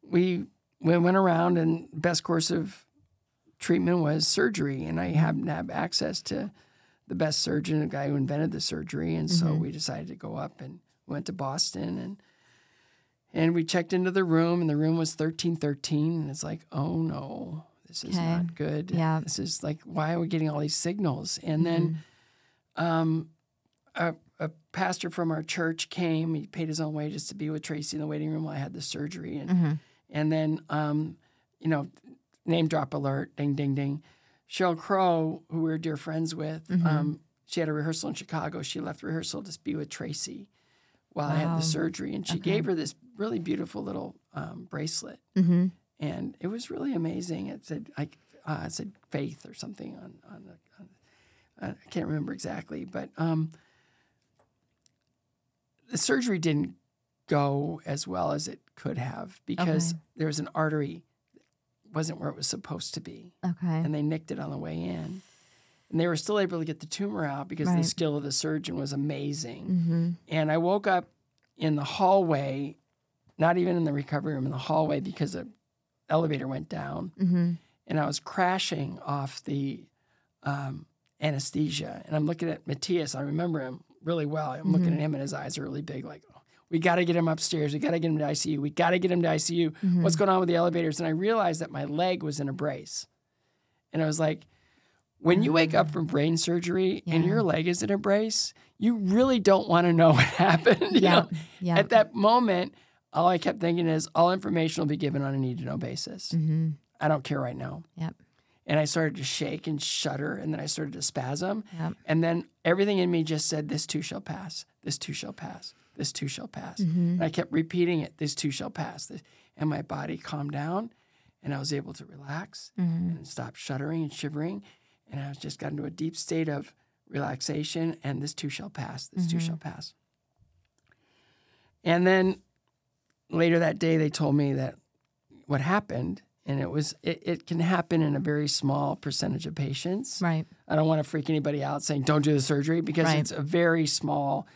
we went around, and best course of treatment was surgery. And I happened to have access to the best surgeon, the guy who invented the surgery. And so we decided to go up and went to Boston, and we checked into the room, and the room was 1313. And it's like, oh no, this is not good. Yeah. This is like, why are we getting all these signals? And then a pastor from our church came. He paid his own wages to be with Tracy in the waiting room while I had the surgery. And then, name drop alert, ding, ding, ding. Sheryl Crow, who we were dear friends with, she had a rehearsal in Chicago. She left rehearsal to be with Tracy while I had the surgery. And she gave her this really beautiful little bracelet. And it was really amazing. It said, it said faith or something on the, I can't remember exactly, but the surgery didn't go as well as it could have because there was an artery that wasn't where it was supposed to be. Okay. And they nicked it on the way in. And they were still able to get the tumor out because the skill of the surgeon was amazing. And I woke up in the hallway, not even in the recovery room, in the hallway because the elevator went down. And I was crashing off the anesthesia. And I'm looking at Matthias. I remember him really well. I'm looking at him and his eyes are really big, like, oh, we got to get him upstairs. We got to get him to ICU. We got to get him to ICU. What's going on with the elevators? And I realized that my leg was in a brace. And I was like, when you wake up from brain surgery and your leg is in a brace, you really don't want to know what happened. You know? At that moment, all I kept thinking is all information will be given on a need-to-know basis. I don't care right now. And I started to shake and shudder, and then I started to spasm. And then everything in me just said, this too shall pass. This too shall pass. This too shall pass. And I kept repeating it, this too shall pass. And my body calmed down, and I was able to relax and stop shuddering and shivering. And I was just got into a deep state of relaxation, and this too shall pass. This too shall pass. And then later that day, they told me that what happened, and it can happen in a very small percentage of patients. Right. I don't want to freak anybody out saying don't do the surgery because it's a very small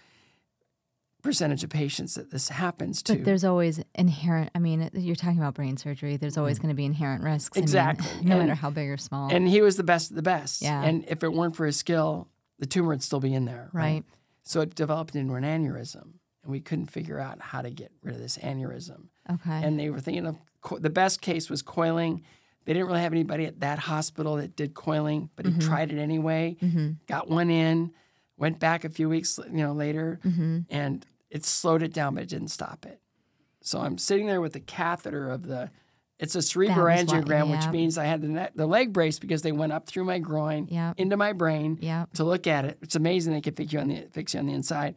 percentage of patients that this happens to. But there's always inherent, I mean, you're talking about brain surgery. There's always going to be inherent risks. Exactly. I mean, no matter how big or small. And he was the best of the best. Yeah. And if it weren't for his skill, the tumor would still be in there. Right. So it developed into an aneurysm, and we couldn't figure out how to get rid of this aneurysm. Okay. And they were thinking of, the best case was coiling. They didn't really have anybody at that hospital that did coiling, but he tried it anyway, got one in, went back a few weeks later, and it slowed it down, but it didn't stop it. So I'm sitting there with the catheter of the It's a cerebral That was what- angiogram, which yeah. means I had the leg brace because they went up through my groin Yeah. into my brain Yeah. to look at it. It's amazing they can fix you on the inside.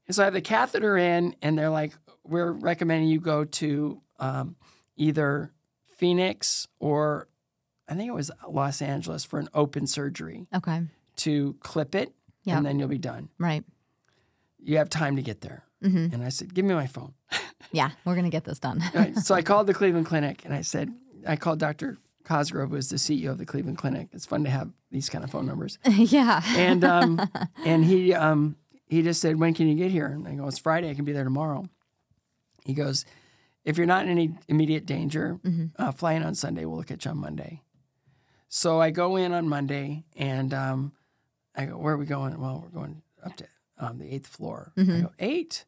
And so I have the catheter in, and they're like, we're recommending you go to either Phoenix or I think it was Los Angeles for an open surgery Okay. to clip it, Yep. and then you'll be done. Right. You have time to get there. Mm-hmm. And I said, give me my phone. Yeah, we're going to get this done. Right. So I called the Cleveland Clinic, and I called Dr. Cosgrove, who is the CEO of the Cleveland Clinic. It's fun to have these kind of phone numbers. Yeah. And he just said, when can you get here? And I go, it's Friday. I can be there tomorrow. He goes, if you're not in any immediate danger, fly in on Sunday. We'll look at you on Monday. So I go in on Monday, and I go, where are we going? Well, we're going up to the 8th floor. I go, 8?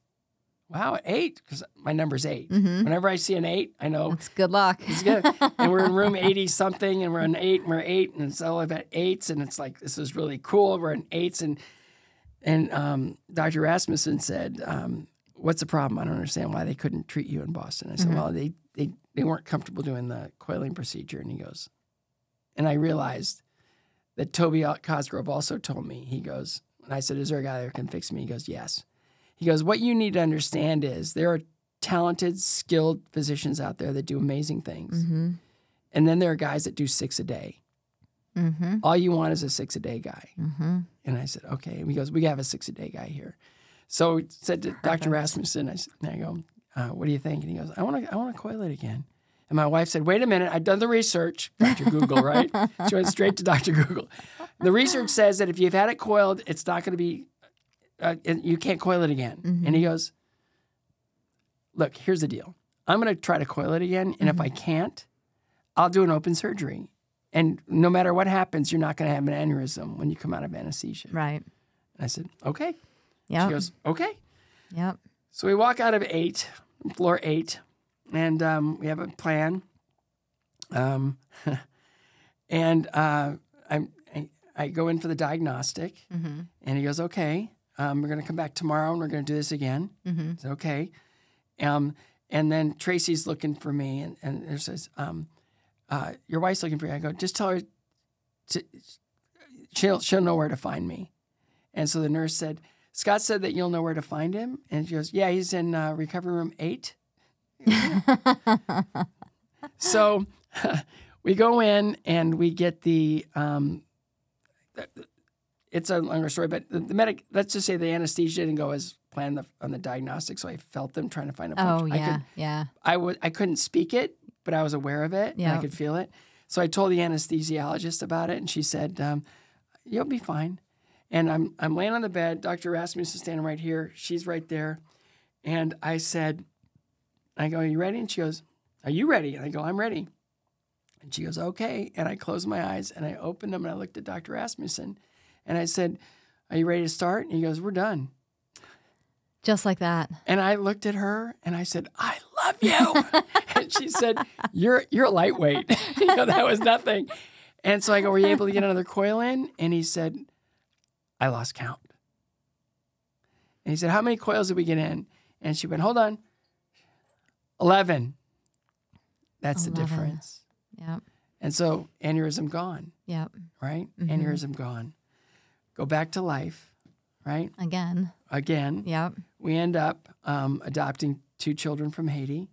Wow, 8? Because my number's 8. Whenever I see an 8, I know It's good luck. it's good. And we're in room 80-something, and we're in 8, and we're 8, and it's all about 8s, and it's like, this is really cool. We're in 8s, and Dr. Rasmussen said, what's the problem? I don't understand why they couldn't treat you in Boston. I said, well, they weren't comfortable doing the coiling procedure. And he goes, and I realized that Toby Cosgrove also told me, he goes, and I said, is there a guy that can fix me? He goes, yes. He goes, what you need to understand is there are talented, skilled physicians out there that do amazing things. And then there are guys that do 6 a day. All you want is a 6-a-day guy. And I said, okay. And he goes, we have a 6-a-day guy here. So he said to Dr. Rasmussen, I go, what do you think? And he goes, I want to coil it again. And my wife said, wait a minute, I've done the research. Dr. Google, right? She went straight to Dr. Google. The research says that if you've had it coiled, it's not going to be, you can't coil it again. And he goes, look, here's the deal. I'm going to try to coil it again. And if I can't, I'll do an open surgery. And no matter what happens, you're not going to have an aneurysm when you come out of anesthesia. Right. And I said, okay. Yep. She goes, okay. Yep. So we walk out of 8, floor 8, and we have a plan. And I go in for the diagnostic, and he goes, okay, we're going to come back tomorrow, and we're going to do this again. I said, okay. And then Tracy's looking for me, and it says, your wife's looking for you. I go, just tell her, she'll know where to find me. And so the nurse said, Scott said that you'll know where to find him. And she goes, yeah, he's in recovery room 8. So we go in and we get the, it's a longer story, but the medic, let's just say the anesthesia didn't go as planned on the diagnostic. So I felt them trying to find a punch. Oh, yeah. I couldn't speak it, but I was aware of it. Yeah. And I could feel it. So I told the anesthesiologist about it, and she said, you'll be fine. And I'm laying on the bed. Dr. Rasmussen is standing right here. She's right there. And I go, are you ready? And she goes, are you ready? And I go, I'm ready. And she goes, okay. And I closed my eyes, and I opened them, and I looked at Dr. Rasmussen. And I said, are you ready to start? And he goes, we're done. Just like that. And I looked at her, and I said, I love you. And she said, you're a lightweight. That was nothing. And so I go, were you able to get another coil in? And he said, I lost count. And he said, how many coils did we get in? And she went, hold on. 11. That's 11. the difference. Yep. And so aneurysm gone, Yep. right? Aneurysm gone. Go back to life, right? Again. Again. Yep. We end up adopting 2 children from Haiti.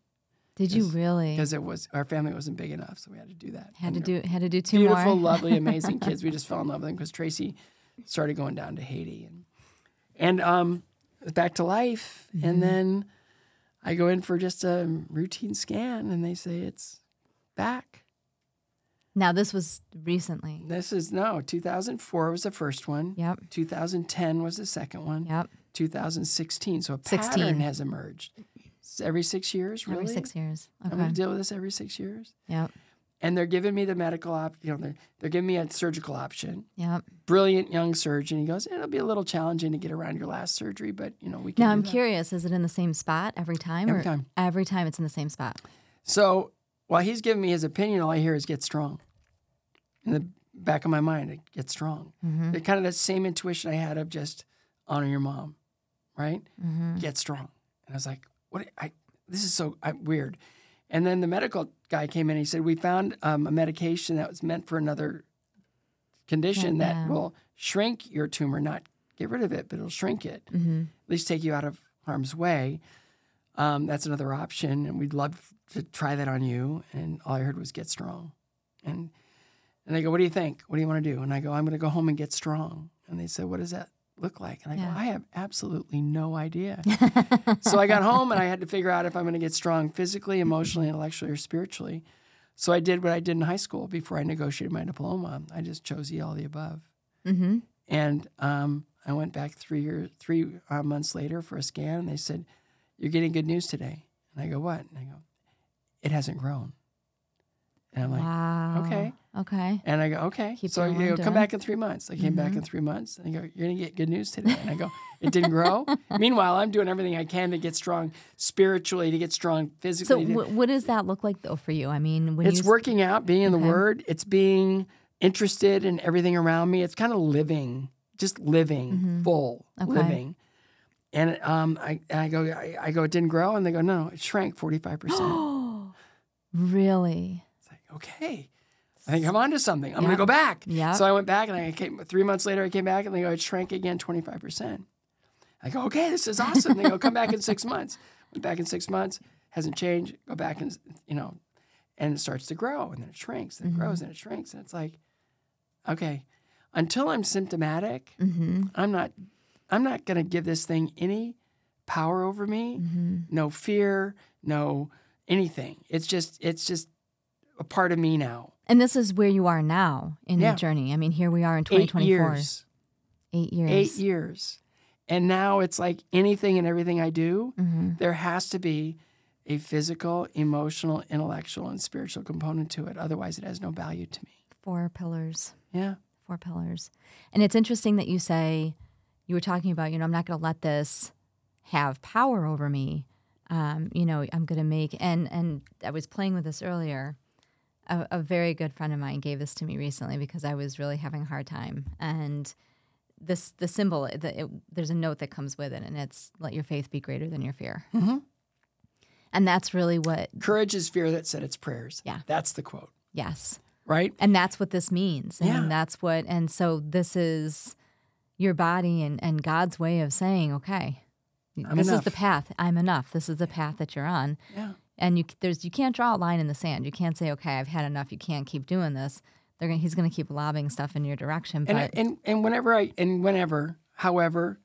Did you really? Because our family wasn't big enough, so we had to do that. Had to do 2 beautiful, more. lovely, amazing kids. We just fell in love with them because Tracy started going down to Haiti, and back to life. And then I go in for just a routine scan, and they say it's back. Now this was recently. 2004 was the first one. Yep. 2010 was the second one. Yep. 2016. So a 16. pattern has emerged. It's every 6 years, really? Every 6 years. Okay. I'm going to deal with this every 6 years. Yep. And they're giving me the medical they're giving me a surgical option. Yep. Brilliant young surgeon. He goes, it'll be a little challenging to get around your last surgery, but we can. Now do I'm that. curious, is it in the same spot every time? Every time. Every time it's in the same spot. So while he's giving me his opinion, all I hear is get strong. In the back of my mind, it gets strong. The kind of that same intuition I had of just honor your mom, right? Get strong. And I was like, this is so weird. And then the medical guy came in. He said, we found a medication that was meant for another condition that will shrink your tumor, not get rid of it, but it'll shrink it, at least take you out of harm's way. That's another option, and we'd love to try that on you. And all I heard was get strong. And they go, what do you think? What do you want to do? And I go, I'm going to go home and get strong. And they said, what does that look like? And I go, I have absolutely no idea. So I got home and I had to figure out if I'm going to get strong physically, emotionally, intellectually, or spiritually. So I did what I did in high school before I negotiated my diploma. I just chose all the above. And I went back 3 months later for a scan. And they said, you're getting good news today. And I go, what? And I go, it hasn't grown. And I'm like, wow. Okay. And I go, okay. So you go, come back in 3 months. I came back in 3 months. And they go, you're going to get good news today. And I go, it didn't grow? Meanwhile, I'm doing everything I can to get strong spiritually, to get strong physically. So what does that look like, though, for you? I mean, when it's working out, being in the Word. It's being interested in everything around me. It's kind of living, just living, full living. And I go, it didn't grow? And they go, no, it shrank 45%. Really? It's like, okay. I think I'm onto something. I'm going to go back. Yeah. So I went back, and I came 3 months later. I came back, and they go, it shrank again 25%. I go, okay, this is awesome. They go, come back in 6 months. Went back in 6 months, hasn't changed. Go back and and it starts to grow, and then it shrinks, and it grows, and it shrinks, and it's like, okay, until I'm symptomatic, I'm not going to give this thing any power over me. No fear, no anything. It's just a part of me now. And this is where you are now in your journey. I mean, here we are in 2024. 8 years. 8 years. 8 years. And now it's like anything and everything I do, there has to be a physical, emotional, intellectual, and spiritual component to it. Otherwise, it has no value to me. 4 pillars. Yeah. 4 pillars. And it's interesting that you say, you were talking about, I'm not going to let this have power over me. I'm going to make, and I was playing with this earlier. A very good friend of mine gave this to me recently because I was really having a hard time. And the symbol, there's a note that comes with it, and it's let your faith be greater than your fear. And that's really what... Courage is fear that said its prayers. Yeah. That's the quote. Yes. Right? And that's what this means. And that's what... And so this is your body and God's way of saying, okay, this is the path. I'm enough. This is the path that you're on. Yeah. And you can't draw a line in the sand. You can't say, okay, I've had enough. You can't keep doing this. He's going to keep lobbing stuff in your direction. But however,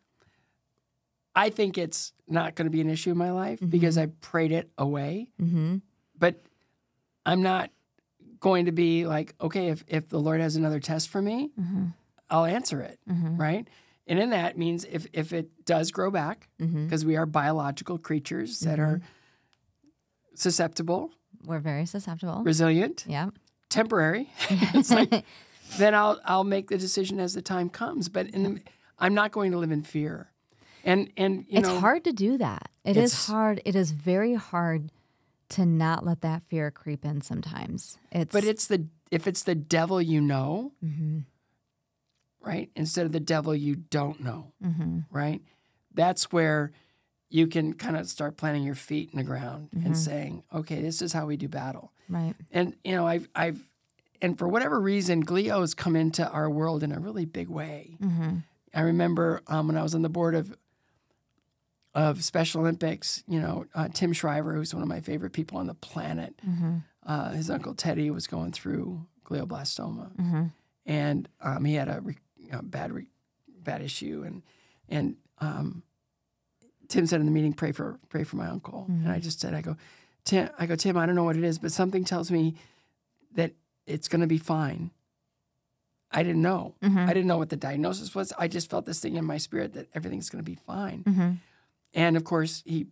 I think it's not going to be an issue in my life because I prayed it away. But I'm not going to be like, okay, if the Lord has another test for me, I'll answer it, right? And in that means if it does grow back, because we are biological creatures that are susceptible. We're very susceptible. Resilient. Yeah. Temporary. It's like, then I'll make the decision as the time comes. But I'm not going to live in fear. And it's hard to do that. It is hard. It is very hard to not let that fear creep in sometimes. But if it's the devil you know, right, instead of the devil you don't know, right, that's where you can kind of start planting your feet in the ground and saying, okay, this is how we do battle. Right. And, and for whatever reason, Glio has come into our world in a really big way. I remember when I was on the board of Special Olympics, Tim Shriver, who's one of my favorite people on the planet, his uncle Teddy was going through glioblastoma. And he had a bad issue. And Tim said in the meeting, pray for my uncle. And I just said, Tim, I don't know what it is, but something tells me that it's going to be fine. I didn't know. I didn't know what the diagnosis was. I just felt this thing in my spirit that everything's going to be fine. And of course, he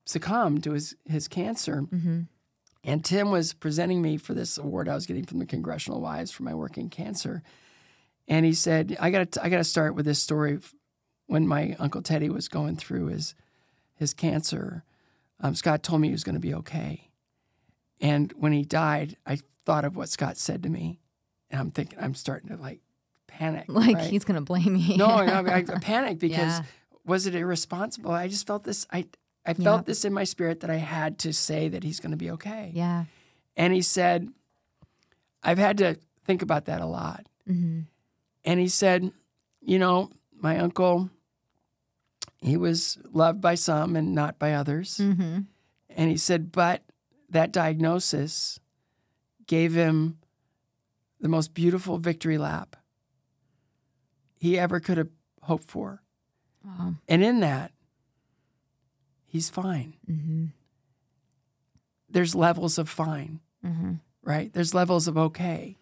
succumbed to his cancer. And Tim was presenting me for this award I was getting from the Congressional Wives for my work in cancer. And he said, I got to start with this story. When my Uncle Teddy was going through his cancer, Scott told me he was going to be okay. And when he died, I thought of what Scott said to me. And I'm thinking, I'm starting to panic. Like right? He's going to blame me. No, I panicked because was it irresponsible? I just felt this, I felt this in my spirit that I had to say that he's going to be okay. Yeah. And he said, I've had to think about that a lot. Mm-hmm. And he said, you know, my uncle, he was loved by some and not by others. Mm-hmm. And he said, but that diagnosis gave him the most beautiful victory lap he ever could have hoped for. Wow. And in that, he's fine. Mm-hmm. There's levels of fine, Mm-hmm. right? There's levels of okay.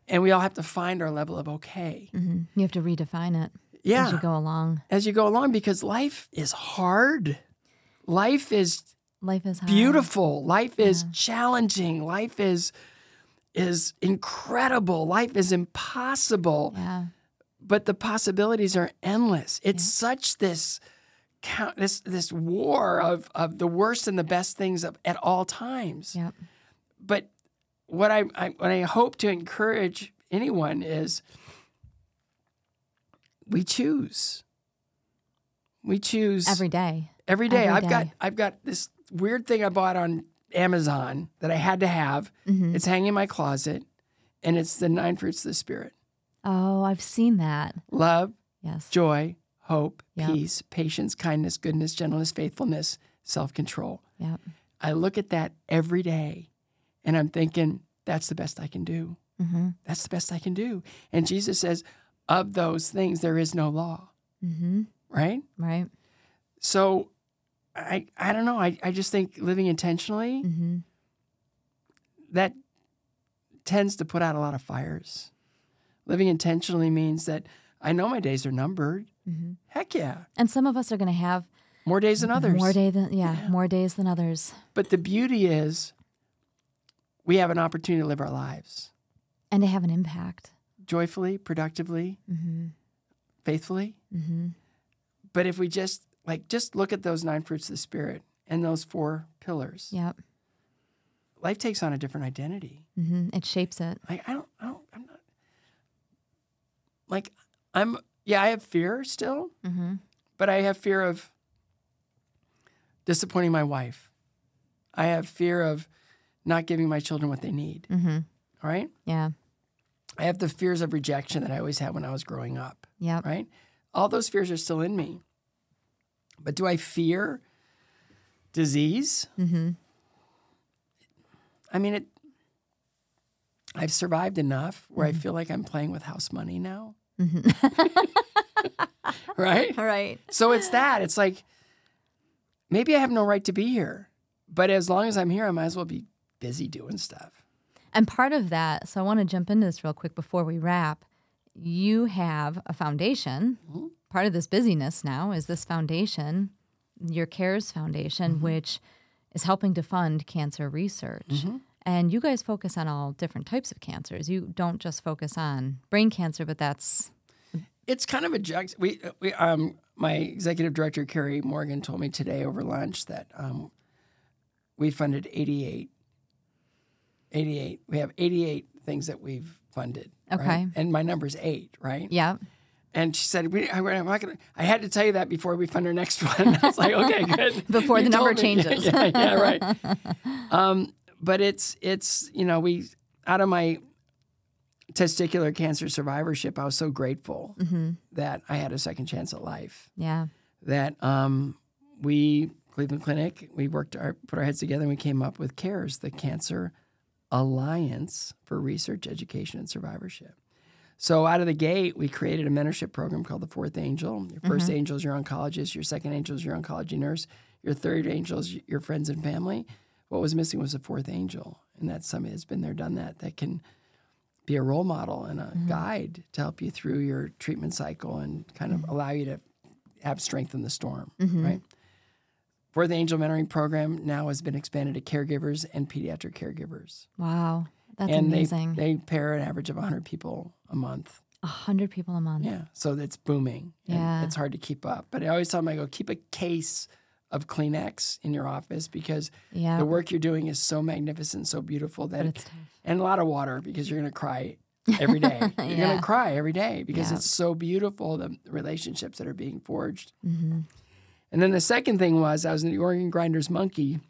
And we all have to find our level of okay. Mm-hmm. You have to redefine it Yeah. as you go along. As you go along, because life is hard. Life is Life is hard. beautiful. Life is challenging. Life is incredible. Life is impossible. Yeah. But the possibilities are endless. It's such this war of the worst and the best things at all times. Yep. But what I hope to encourage anyone is we choose. We choose Every day. Every day. Every day. I've got this weird thing I bought on Amazon that I had to have. Mm-hmm. It's hanging in my closet, and it's the 9 fruits of the Spirit: Oh, I've seen that. love, Yes. joy, hope, Yep. peace, patience, kindness, goodness, gentleness, faithfulness, self-control. Yep. I look at that every day, and I'm thinking, that's the best I can do. Mm-hmm. That's the best I can do. And Jesus says, of those things, there is no law, Mm-hmm. right? Right. So I don't know. I just think living intentionally, Mm-hmm. that tends to put out a lot of fires. Living intentionally means that I know my days are numbered. Mm-hmm. Heck yeah. And some of us are going to have More days than others. more days than others. But the beauty is we have an opportunity to live our lives And to have an impact. joyfully, productively, Mm-hmm. faithfully. Mm-hmm. But if we just look at those 9 fruits of the Spirit and those 4 pillars, Yep. life takes on a different identity. Mm-hmm. It shapes it. I'm not, I have fear still, Mm-hmm. but I have fear of disappointing my wife. I have fear of not giving my children what they need. Mm-hmm. All right? Yeah. I have the fears of rejection that I always had when I was growing up. Yep. Right? All those fears are still in me. But do I fear disease? Mm-hmm. I mean, I've survived enough where I feel like I'm playing with house money now. Right? All right. So it's that. It's like, maybe I have no right to be here. But as long as I'm here, I might as well be busy doing stuff. And part of that, so I want to jump into this real quick before we wrap. You have a foundation. Mm-hmm. Part of this busyness now is this foundation, your CARES Foundation, Mm-hmm. which is helping to fund cancer research. Mm-hmm. And you guys focus on all different types of cancers. You don't just focus on brain cancer, but that's... It's kind of a jug. My executive director, Carrie Morgan, told me today over lunch that we funded 88. We have 88 things that we've funded. Okay. Right? And my number's 8, right? Yeah. And she said, I'm not gonna, I had to tell you that before we fund our next one. I was like, okay, good. Before You the number told me. changes. Yeah, right. But it's we out of my testicular cancer survivorship, I was so grateful that I had a second chance at life. Yeah. That Cleveland Clinic, we put our heads together and we came up with CARES, the Cancer Alliance for Research, Education, and Survivorship. So out of the gate, we created a mentorship program called the Fourth Angel. Your first angel is your oncologist. Your second angel is your oncology nurse. Your third angel is your friends and family. What was missing was a fourth angel, and that's somebody that's been there, done that can be a role model and a guide to help you through your treatment cycle and kind of allow you to have strength in the storm, right? Fourth Angel Mentoring Program now has been expanded to caregivers and pediatric caregivers. Wow. That's and amazing. They pair an average of 100 people a month. 100 people a month. Yeah, so it's booming. And Yeah. it's hard to keep up. But I always tell them, I go, keep a case of Kleenex in your office because Yeah. the work you're doing is so magnificent, so beautiful that, But it's tough. and a lot of water because you're going to cry every day. You're going Yeah. to cry every day because Yeah. it's so beautiful, the relationships that are being forged. Mm-hmm. And then the second thing was I was in the organ grinder's monkey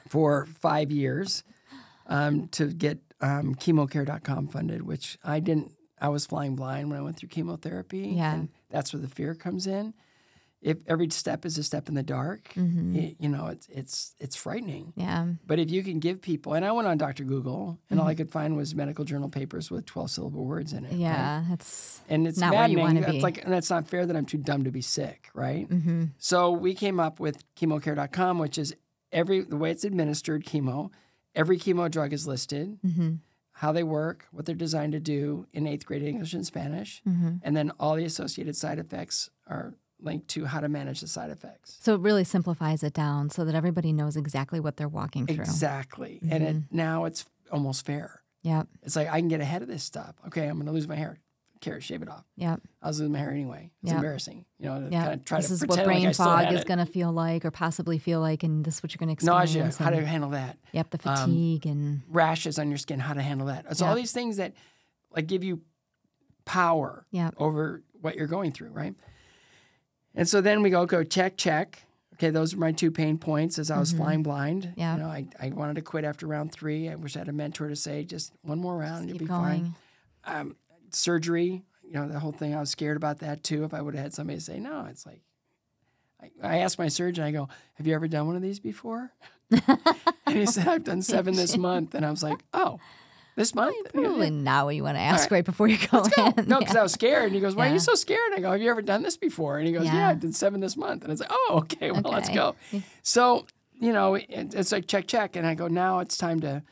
for 5 years to get chemocare.com funded, which I didn't. I was flying blind when I went through chemotherapy. Yeah. And that's where the fear comes in. If every step is a step in the dark, it's frightening. Yeah. But if you can give people, and I went on Dr. Google, and all I could find was medical journal papers with 12-syllable words in it. Yeah, right? it's not where you maddening. wanna be. It's like, and that's not fair that I'm too dumb to be sick, right? Mm-hmm. So we came up with chemocare.com, which is the way it's administered chemo. Every chemo drug is listed, how they work, what they're designed to do in 8th grade English and Spanish, and then all the associated side effects are linked to how to manage the side effects. So it really simplifies it down so that everybody knows exactly what they're walking through. Exactly. And now it's almost fair. Yep. It's like I can get ahead of this stuff. Okay, I'm going to lose my hair. Care, shave it off. Yep. I was losing my hair anyway. It's embarrassing. To kind of try this to is pretend what brain like I still fog had is it. going to feel like or possibly feel like, and this is what you're going to experience. Nausea, how to handle that. Yep, the fatigue and rashes on your skin, how to handle that. It's all these things that like give you power over what you're going through, right? And so then we go check. Okay, those are my 2 pain points as I was flying blind. Yeah. I wanted to quit after round 3. I wish I had a mentor to say, just one more round and you'll be going. fine. Surgery, the whole thing, I was scared about that too. If I would have had somebody say, no, it's like, I asked my surgeon, I go, have you ever done one of these before? And he said, I've done 7 this month. And I was like, oh, this month? probably not what you want to ask right before you go Let's go. in. No, because I was scared. And he goes, why are you so scared? I go, have you ever done this before? And he goes, yeah, I did 7 this month. And it's like, oh, okay, well, let's go. So, it's like check. And I go, now it's time to,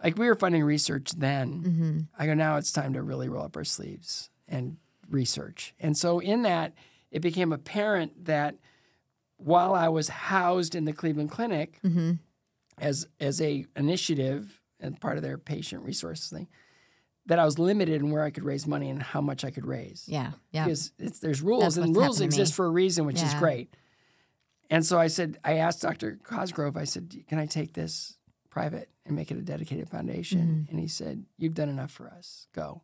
like we were funding research then. I go, now it's time to really roll up our sleeves and research. And so in that, it became apparent that while I was housed in the Cleveland Clinic as a initiative and part of their patient resource thing, that I was limited in where I could raise money and how much I could raise. Yeah. Because there's rules, and rules exist for a reason, which is great. And so I asked Dr. Cosgrove, I said, can I take this private and make it a dedicated foundation? And he said, you've done enough for us. Go.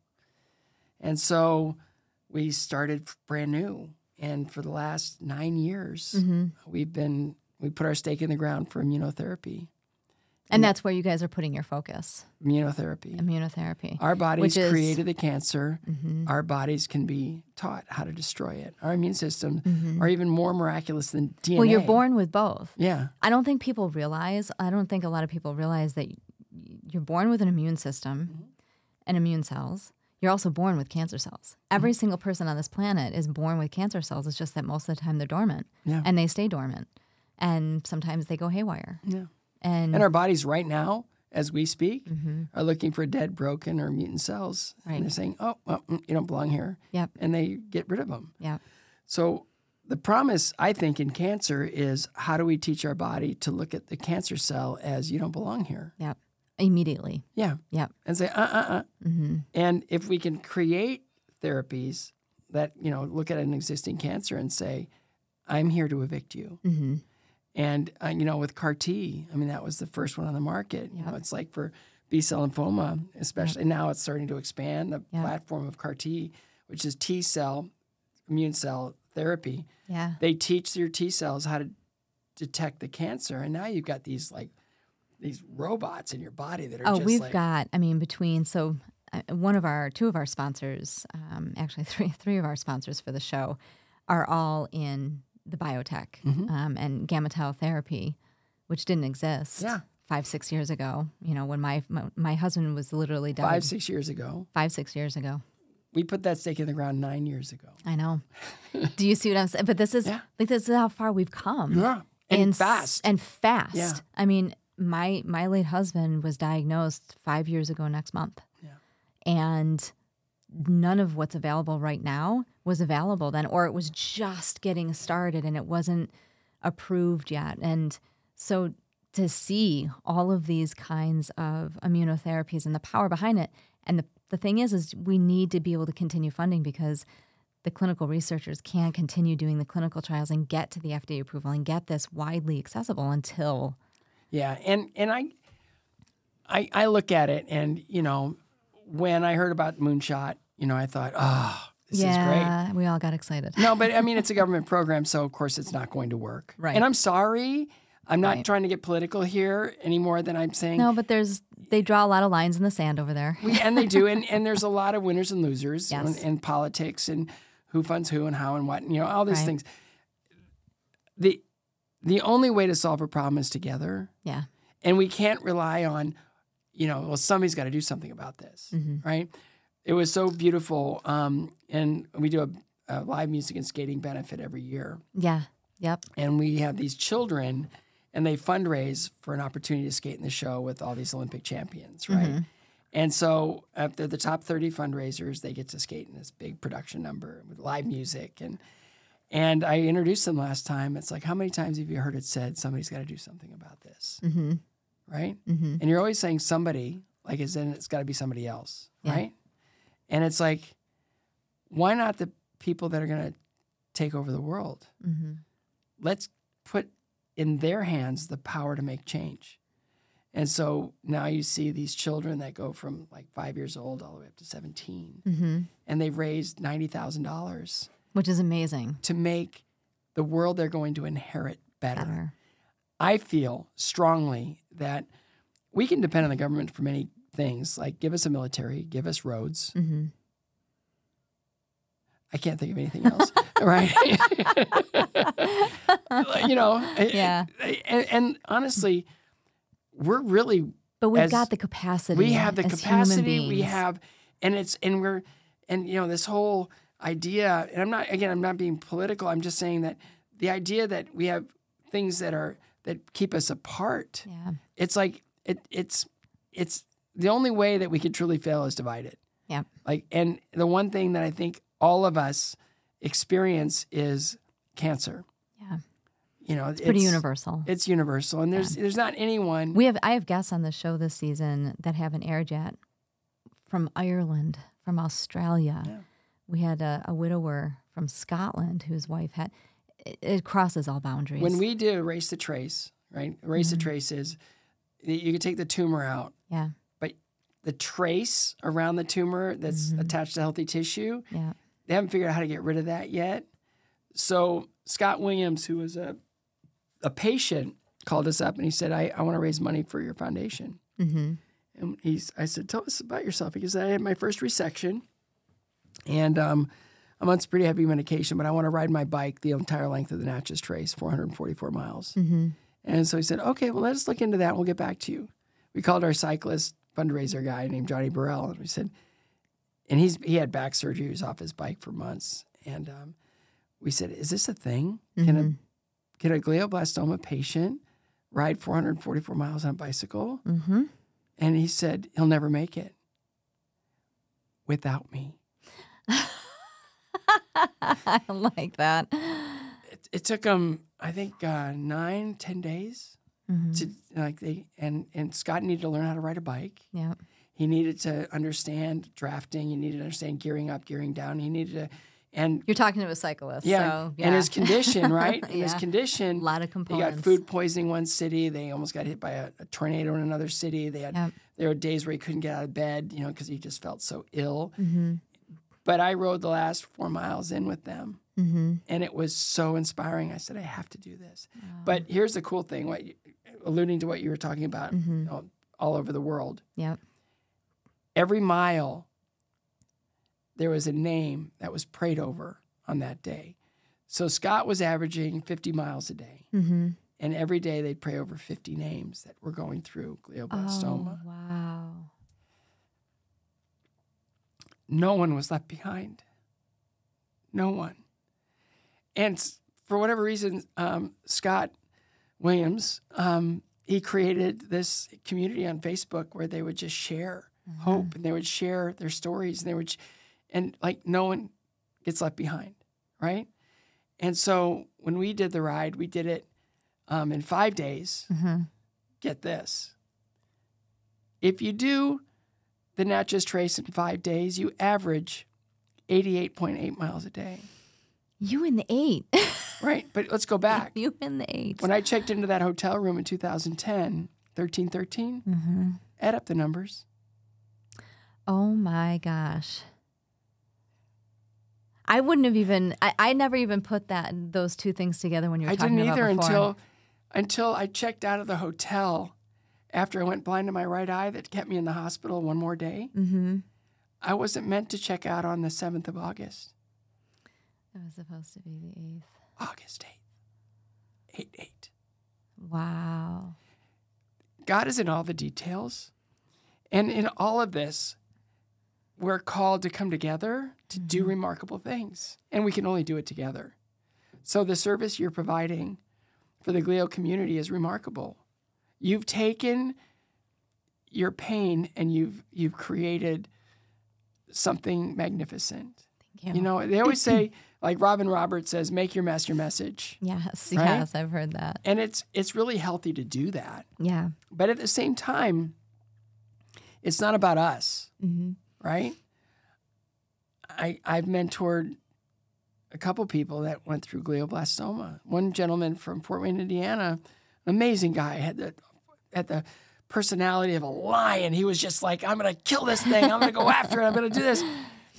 And so we started brand new. And for the last 9 years, we put our stake in the ground for immunotherapy. And that's where you guys are putting your focus. Immunotherapy. Our bodies created the cancer. Our bodies can be taught how to destroy it. Our immune systems are even more miraculous than DNA. Well, you're born with both. Yeah. I don't think a lot of people realize that you're born with an immune system and immune cells. You're also born with cancer cells. Every single person on this planet is born with cancer cells. It's just that most of the time they're dormant. Yeah. And they stay dormant. And sometimes they go haywire. Yeah. And our bodies right now, as we speak, are looking for dead, broken, or mutant cells. Right. And they're saying, oh, well, you don't belong here. Yep. And they get rid of them. Yep. So the promise, I think, in cancer is how do we teach our body to look at the cancer cell as you don't belong here? Yep. Immediately. Yeah. Yep. And say, And if we can create therapies that, look at an existing cancer and say, I'm here to evict you. And, with CAR T, that was the first one on the market. Yep. It's like for B-cell lymphoma, especially now it's starting to expand. The platform of CAR T, which is T-cell, immune cell therapy. Yeah. They teach your T cells how to detect the cancer. And now you've got these robots in your body that are two of our sponsors, actually three of our sponsors for the show are all in the biotech and gamma tau therapy, which didn't exist 5-6 years ago. When my husband was literally died 5-6 years ago. 5-6 years ago. We put that stake in the ground 9 years ago. I know. Do you see what I'm saying? But this is this is how far we've come. Yeah, and fast. Yeah. My late husband was diagnosed 5 years ago next month. Yeah. And none of what's available right now was available then, or it was just getting started and it wasn't approved yet. And so to see all of these kinds of immunotherapies and the power behind it, and the thing is we need to be able to continue funding because the clinical researchers can't continue doing the clinical trials and get to the FDA approval and get this widely accessible until... Yeah, and I look at it and, when I heard about Moonshot, I thought, this is great. Yeah, we all got excited. No, but I mean, it's a government program, so of course it's not going to work. Right. And I'm sorry. I'm not Right. trying to get political here any more than I'm saying. No, but they draw a lot of lines in the sand over there. And they do. And there's a lot of winners and losers Yes. in politics and who funds who and how and what, all these Right. things. The only way to solve a problem is together. Yeah. And we can't rely on, well, somebody's got to do something about this, right? It was so beautiful. And we do a live music and skating benefit every year. Yeah. Yep. And we have these children, and they fundraise for an opportunity to skate in the show with all these Olympic champions, right? And so after the top 30 fundraisers, they get to skate in this big production number with live music. And I introduced them last time. It's like, how many times have you heard it said, somebody's got to do something about this, right? And you're always saying somebody, like as in it's got to be somebody else, right? And it's like, why not the people that are going to take over the world? Let's put in their hands the power to make change. And so now you see these children that go from like 5 years old all the way up to 17, and they've raised $90,000. Which is amazing. To make the world they're going to inherit better. Better. I feel strongly that we can depend on the government for many things, like give us a military, give us roads. I can't think of anything else, right? Yeah. And honestly, we're really. But we've got the capacity. We have the as capacity. human We beings. have, this whole idea. And I'm not being political. I'm just saying that the idea that we have things that keep us apart. Yeah. It's like it's the only way that we could truly fail is divided. Yeah. And the one thing that I think all of us experience is cancer. Yeah. It's pretty universal. It's universal, and there's not anyone. I have guests on the show this season that have an air jet from Ireland, from Australia. Yeah. We had a widower from Scotland whose wife had. It crosses all boundaries. When we do Race to Trace, right? Race to Trace is you can take the tumor out. Yeah. But the trace around the tumor that's attached to healthy tissue, Yeah. they haven't figured out how to get rid of that yet. So Scott Williams, who was a patient, called us up and he said, I want to raise money for your foundation. And I said, tell us about yourself. Because I had my first resection, and I'm on some pretty heavy medication, but I want to ride my bike the entire length of the Natchez Trace, 444 miles. And so he said, okay, well, let us look into that and we'll get back to you. We called our cyclist fundraiser guy named Johnny Burrell, and we said, and he had back surgery, he was off his bike for months. And we said, is this a thing? Can a glioblastoma patient ride 444 miles on a bicycle? And he said, he'll never make it without me. I like that. It took him, I think, 9-10 days to and Scott needed to learn how to ride a bike. Yeah. He needed to understand drafting. He needed to understand gearing up, gearing down. He needed to, and You're talking to a cyclist. yeah, So, yeah. and his condition, right? And his Yeah. condition. A lot of He components. got food poisoning one city. They almost got hit by a tornado in another city. There were days where he couldn't get out of bed, because he just felt so ill. But I rode the last 4 miles in with them, and it was so inspiring. I said, I have to do this. But here's the cool thing, alluding to what you were talking about, all over the world. Yep. Every mile, there was a name that was prayed over on that day. So Scott was averaging 50 miles a day. And every day they'd pray over 50 names that were going through glioblastoma. Oh, wow. No one was left behind. No one. And for whatever reason, Scott Williams, he created this community on Facebook where they would just share hope, and they would share their stories, and no one gets left behind, right? And so when we did the ride, we did it in 5 days. Get this. If you do the Natchez Trace in 5 days, you average 88.8 miles a day. You in the 8. Right, but let's go back. You in the 8. When I checked into that hotel room in 2010, 1313, add up the numbers. Oh my gosh. I wouldn't have even, I never even put those two things together when you were talking about before. I didn't either until I checked out of the hotel after I went blind in my right eye that kept me in the hospital one more day. Mm-hmm. I wasn't meant to check out on the 7th of August. It was supposed to be the 8th. August 8th. 8/8. Wow. God is in all the details. And in all of this, we're called to come together to do remarkable things. And we can only do it together. So the service you're providing for the glio community is remarkable. You've taken your pain and you've created something magnificent. Thank you. You know, they always say, like Robin Roberts says, make your mess your message. Yes, right? yes, I've heard that. And it's really healthy to do that. Yeah. But at the same time, it's not about us, right? I've mentored a couple people that went through glioblastoma. One gentleman from Fort Wayne, Indiana, an amazing guy, had the personality of a lion. He was just like, I'm going to kill this thing. I'm going to go after it. I'm going to do this.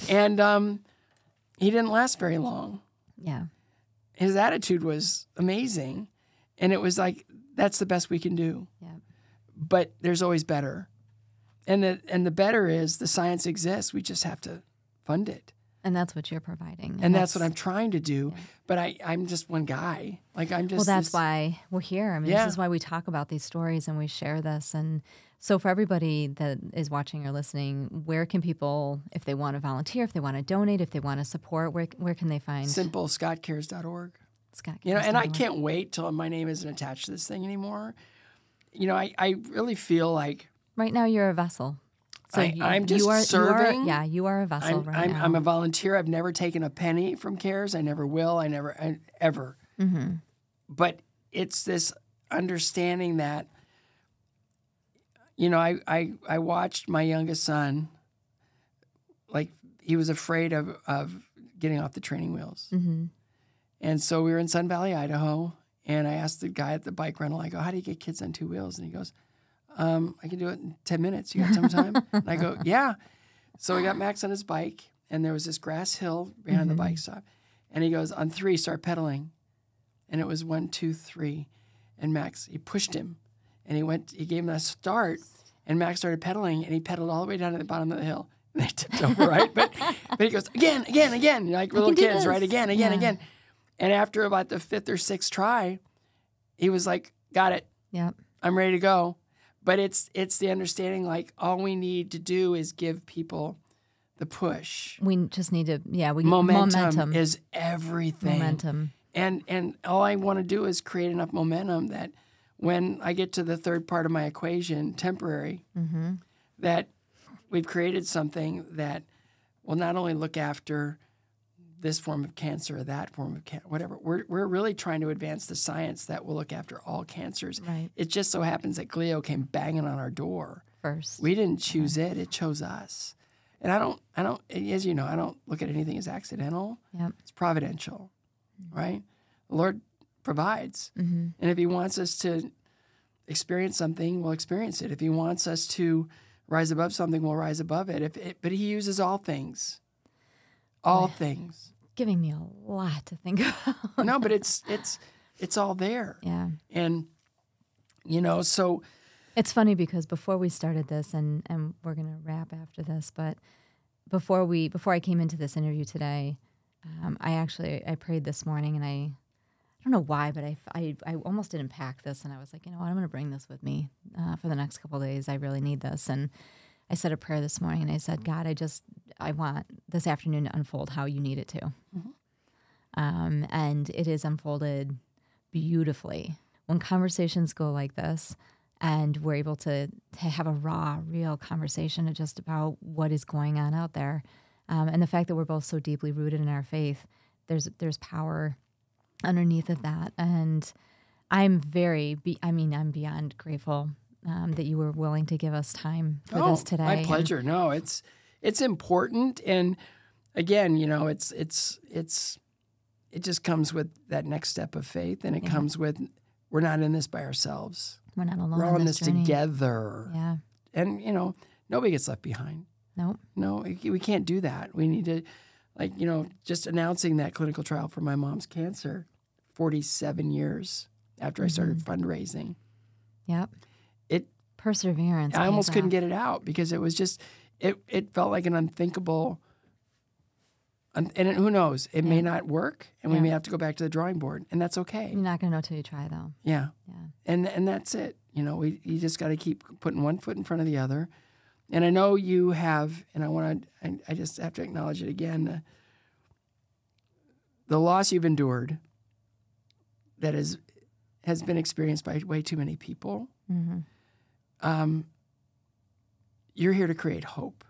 And he didn't last very long. Yeah. His attitude was amazing. And it was like, that's the best we can do. Yeah. But there's always better. And the better is the science exists. We just have to fund it. And that's what you're providing. And that's what I'm trying to do. Yeah. But I'm just one guy. Like I'm just. Well, that's why we're here. I mean, yeah. This is why we talk about these stories and we share this. And so for everybody that is watching or listening, where can people, if they want to volunteer, if they want to donate, if they want to support, where can they find? Simple, scottcares.org. Scottcares.org. You know, and I can't wait till my name isn't attached to this thing anymore. You know, I really feel like. Right now you're a vessel. So I'm just serving. You are a vessel now. I'm a volunteer. I've never taken a penny from CARES. I never will. Ever. Mm-hmm. But it's this understanding that, you know, I watched my youngest son, like he was afraid of getting off the training wheels. Mm-hmm. And so we were in Sun Valley, Idaho, and I asked the guy at the bike rental, I go, how do you get kids on 2 wheels? And he goes, I can do it in 10 minutes. You got some time? And I go, yeah. So we got Max on his bike, and there was this grass hill behind the bike stop. And he goes, on 3, start pedaling. And it was 1, 2, 3. And Max, he pushed him. And he gave him a start, and Max started pedaling, and he pedaled all the way down to the bottom of the hill. And they tipped over, right? But he goes, again, like little kids, right? Again. And after about the 5th or 6th try, he was like, got it. Yep. I'm ready to go. But it's the understanding, like, all we need to do is give people the push. We just need to, momentum is everything. Momentum. And all I want to do is create enough momentum that when I get to the third part of my equation, temporary, that we've created something that will not only look after this form of cancer or that form of cancer, whatever. We're really trying to advance the science that will look after all cancers. Right. It just so happens that glio came banging on our door first. We didn't choose it; it chose us. And I don't, as you know, I don't look at anything as accidental. Yep. It's providential, right? The Lord provides, and if He wants us to experience something, we'll experience it. If He wants us to rise above something, we'll rise above it. But He uses all things. All things. Giving me a lot to think about. No, but it's all there. Yeah. And, you know, so. It's funny because before we started this, and we're going to wrap after this, but before I came into this interview today, I prayed this morning, and I don't know why, but I almost didn't pack this, and I was like, you know what, I'm going to bring this with me for the next couple of days. I really need this. And I said a prayer this morning, and I said, God, I want this afternoon to unfold how you need it to. And it is unfolded beautifully. When conversations go like this, and we're able to have a raw, real conversation just about what is going on out there, and the fact that we're both so deeply rooted in our faith, there's power underneath of that. And I'm beyond grateful that you were willing to give us time for this today. My pleasure. No, it's important, and again, you know, it just comes with that next step of faith, and it comes with we're not in this by ourselves. We're not alone. We're all in this journey together. Yeah, and you know, nobody gets left behind. Nope. No, we can't do that. We need to like, just announcing that clinical trial for my mom's cancer 47 years after I started fundraising. Yep. It perseverance. I almost couldn't get it out because it was just, it felt like an unthinkable, and who knows, it may not work, and we may have to go back to the drawing board, and that's okay. You're not going to know till you try, though. Yeah. And that's it. You just got to keep putting one foot in front of the other. And I know you have, and I just have to acknowledge it again, the loss you've endured that has been experienced by way too many people. Mm-hmm. You're here to create hope.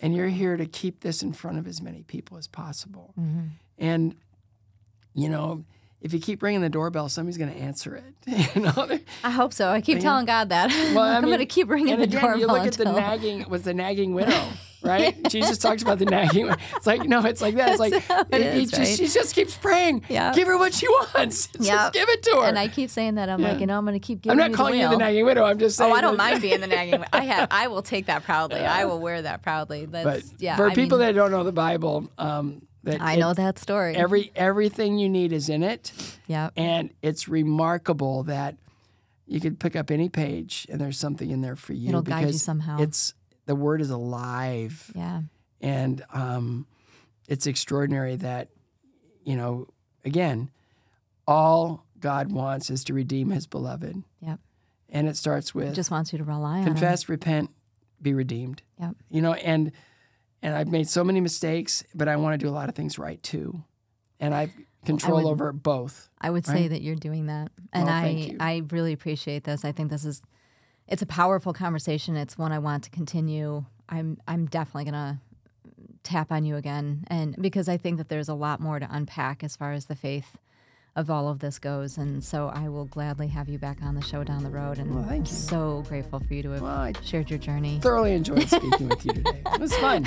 And you're here to keep this in front of as many people as possible. Mm-hmm. And, if you keep ringing the doorbell, somebody's going to answer it. I hope so. I keep telling God that. Well, I'm going to keep ringing the doorbell. You look at the nagging widow, right? Jesus talks about the nagging. It's like, no, it's like that. It's like, she just keeps praying. Yep. Give her what she wants. Just give it to her. And I keep saying that. I'm like, I'm going to keep giving I'm not calling you the nagging widow. I'm just saying. Oh, I don't mind being the nagging widow. I will take that proudly. I will wear that proudly. For people that don't know the Bible, I know that story. Everything you need is in it. Yeah. And it's remarkable that you could pick up any page and there's something in there for you. It'll guide you somehow. The word is alive. Yeah. And it's extraordinary that, again, all God wants is to redeem his beloved. Yep. And it starts with... He just wants you to rely on him. Confess, repent, be redeemed. Yep. And I've made so many mistakes, but I want to do a lot of things right too. And I've control over both. I would say that you're doing that. And I really appreciate this. I think it's a powerful conversation. It's one I want to continue. I'm definitely going to tap on you again. And because I think that there's a lot more to unpack as far as the faith of all of this goes. And so I will gladly have you back on the show down the road. And I'm so grateful for you to have shared your journey. Thoroughly enjoyed speaking with you today. It was fun.